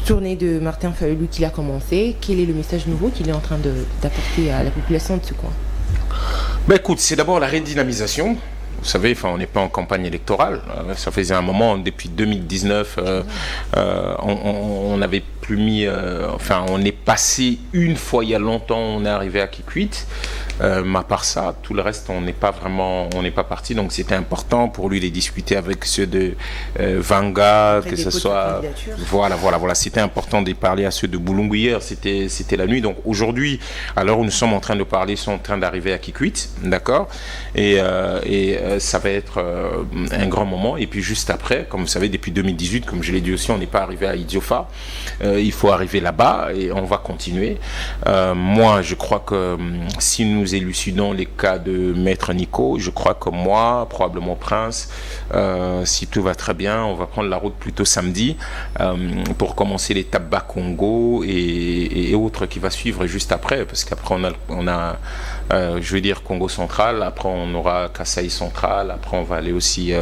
A: tournée de Martin Fayulu qu'il a commencé? Quel est le message nouveau qu'il est en train d'apporter à la population de ce coin?
B: Écoute, c'est d'abord la redynamisation. Vous savez, on n'est pas en campagne électorale. Ça faisait un moment, depuis 2019, on n'avait plus mis... on est passé une fois il y a longtemps, on est arrivé à Kikwit. Mais à part ça, tout le reste, on n'est pas parti. Donc c'était important pour lui de discuter avec ceux de Vanga, que ce soit... Voilà. C'était important de parler à ceux de Boulungu hier. C'était la nuit. Donc aujourd'hui, à l'heure où nous sommes en train de parler, ils sont en train d'arriver à Kikwit, d'accord? Et ça va être un grand moment. Et puis juste après, comme vous savez, depuis 2018, comme je l'ai dit aussi, on n'est pas arrivé à Idiofa. Il faut arriver là-bas et on va continuer. Moi, je crois que si nous élucidons les cas de Maître Nico, je crois que moi, probablement Prince, si tout va très bien, on va prendre la route plutôt samedi pour commencer l'étape bas Congo et autres qui va suivre juste après, parce qu'après on a je veux dire Congo central, après on aura Kasaï central, après on va aller aussi,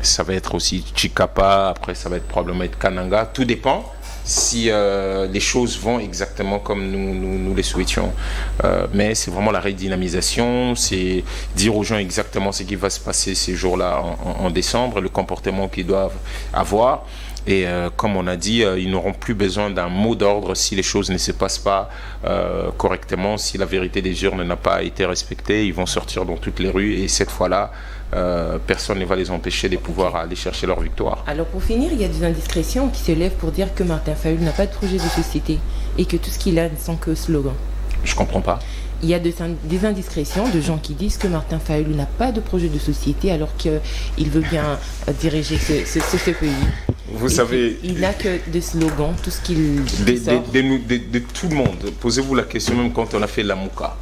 B: ça va être aussi Chikapa, après ça va être probablement être Kananga, tout dépend. si les choses vont exactement comme nous les souhaitions. Mais c'est vraiment la redynamisation, c'est dire aux gens exactement ce qui va se passer ces jours-là en décembre, le comportement qu'ils doivent avoir. Et comme on a dit, ils n'auront plus besoin d'un mot d'ordre si les choses ne se passent pas correctement, si la vérité des urnes n'a pas été respectée. Ils vont sortir dans toutes les rues et cette fois-là, personne ne va les empêcher de pouvoir aller chercher leur victoire.
A: Alors pour finir, il y a des indiscrétions qui se lèvent pour dire que Martin Fayulu n'a pas de projet de société et que tout ce qu'il a ne sont que slogans.
B: Je comprends pas.
A: Il y a des indiscrétions de gens qui disent que Martin Fayulu n'a pas de projet de société alors qu'il veut bien diriger ce pays.
B: Vous savez,
A: il n'a que des slogans, tout ce qu'il sort.
B: De tout le monde. Posez-vous la question, même quand on a fait la Mouka.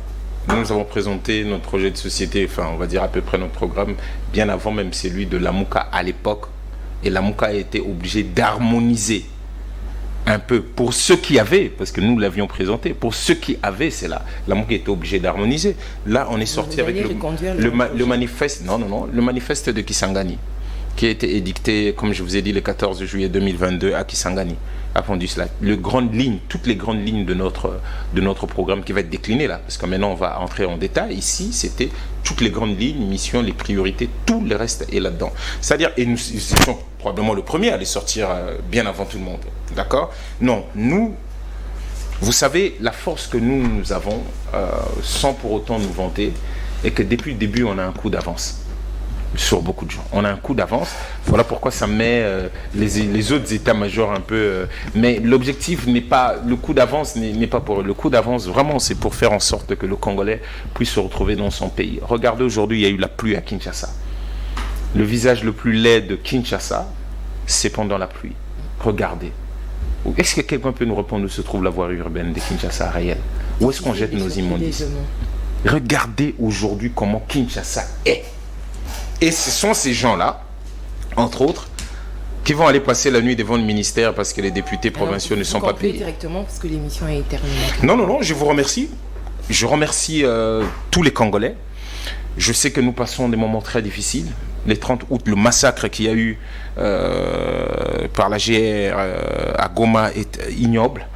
B: Nous avons présenté notre projet de société, enfin on va dire à peu près notre programme, bien avant même celui de la Mouka à l'époque. Et la Mouka a été obligée d'harmoniser un peu pour ceux qui avaient, parce que nous l'avions présenté, pour ceux qui avaient, c'est là. La Mouka était obligée d'harmoniser. Là, on est sorti avec le manifeste, le manifeste de Kisangani, qui a été édicté, comme je vous ai dit, le 14 juillet 2022 à Kisangani. Toutes les grandes lignes de notre programme qui va être décliné là, parce que maintenant on va entrer en détail. Ici, c'était toutes les grandes lignes, missions, les priorités, tout le reste est là-dedans. C'est-à-dire, et nous étions probablement le premier à les sortir bien avant tout le monde. D'accord? Non, nous, vous savez, la force que nous avons, sans pour autant nous vanter, est que depuis le début, on a un coup d'avance sur beaucoup de gens. On a un coup d'avance. Voilà pourquoi ça met les autres états-majors un peu... mais l'objectif n'est pas... Le coup d'avance n'est pas pour eux. Le coup d'avance, vraiment, c'est pour faire en sorte que le Congolais puisse se retrouver dans son pays. Regardez, aujourd'hui, il y a eu la pluie à Kinshasa. Le visage le plus laid de Kinshasa, c'est pendant la pluie. Regardez. Est-ce que quelqu'un peut nous répondre où se trouve la voirie urbaine de Kinshasa réelle? Où est-ce qu'on jette nos immondices? Regardez aujourd'hui comment Kinshasa est. Et ce sont ces gens-là, entre autres, qui vont aller passer la nuit devant le ministère parce que les députés provinciaux ne sont pas payés.
A: Directement parce que l'émission est terminée.
B: Non, je vous remercie. Je remercie tous les Congolais. Je sais que nous passons des moments très difficiles. Les 30 août, le massacre qu'il y a eu par la GR à Goma est ignoble.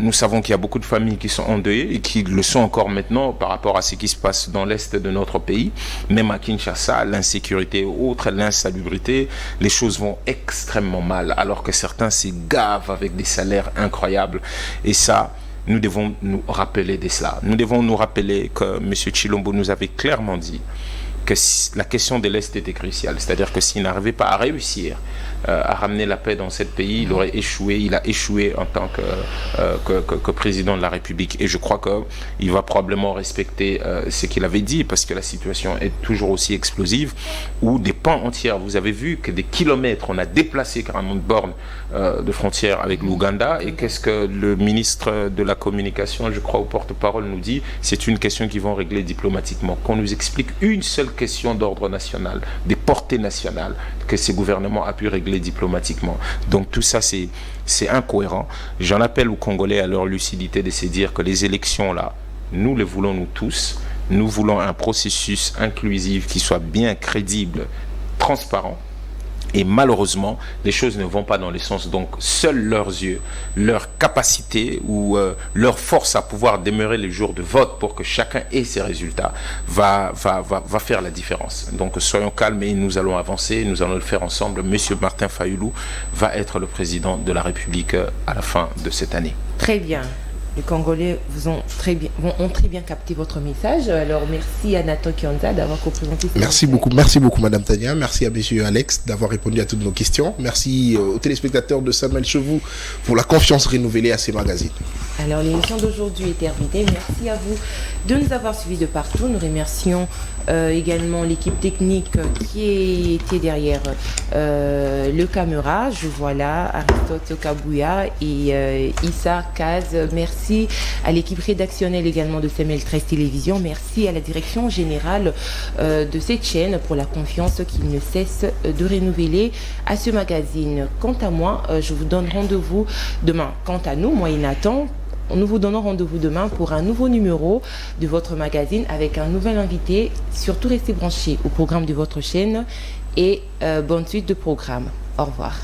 B: Nous savons qu'il y a beaucoup de familles qui sont endeuillées et qui le sont encore maintenant par rapport à ce qui se passe dans l'est de notre pays. Même à Kinshasa, l'insécurité et autres, l'insalubrité, les choses vont extrêmement mal alors que certains s'y gavent avec des salaires incroyables. Et ça, nous devons nous rappeler de cela. Nous devons nous rappeler que M. Tshilombo nous avait clairement dit que la question de l'Est était cruciale. C'est-à-dire que s'il n'arrivait pas à réussir à ramener la paix dans ce pays, il aurait échoué. Il a échoué en tant que président de la République. Et je crois qu'il va probablement respecter ce qu'il avait dit, parce que la situation est toujours aussi explosive, où des pans entiers, vous avez vu que des kilomètres, on a déplacé carrément de bornes de frontières avec l'Ouganda. Et qu'est-ce que le ministre de la Communication, je crois au porte-parole, nous dit? C'est une question qu'ils vont régler diplomatiquement. Qu'on nous explique une seule question d'ordre national, des portées nationales, que ces gouvernements a pu régler diplomatiquement. Donc tout ça, c'est incohérent. J'en appelle aux Congolais à leur lucidité de se dire que les élections là, nous les voulons nous tous. Nous voulons un processus inclusif qui soit bien crédible, transparent. Et malheureusement, les choses ne vont pas dans le sens. Donc, seuls leurs yeux, leur capacité ou leur force à pouvoir demeurer les jours de vote pour que chacun ait ses résultats va faire la différence. Donc, soyons calmes et nous allons avancer. Nous allons le faire ensemble. Monsieur Martin Fayulu va être le président de la République à la fin de cette année.
A: Très bien. Les Congolais ont très bien capté votre message. Alors, merci à Nathan Kionza d'avoir co-présenté ce
C: Merci beaucoup, Madame Tania. Merci à Monsieur Alex d'avoir répondu à toutes nos questions. Merci aux téléspectateurs de Samuel Chevaux pour la confiance renouvelée à ces magazines.
A: Alors, l'émission d'aujourd'hui est terminée. Merci à vous de nous avoir suivis de partout. Nous remercions également l'équipe technique qui était derrière le caméra. Je vois là Aristote Kabouya et Issa Kaz. Merci à l'équipe rédactionnelle également de CML 13 Télévision. Merci à la direction générale de cette chaîne pour la confiance qu'il ne cesse de renouveler à ce magazine. Quant à moi, je vous donne rendez-vous demain. Quant à nous, moi et Nathan, nous vous donnons rendez-vous demain pour un nouveau numéro de votre magazine avec un nouvel invité. Surtout restez branchés au programme de votre chaîne et bonne suite de programme. Au revoir.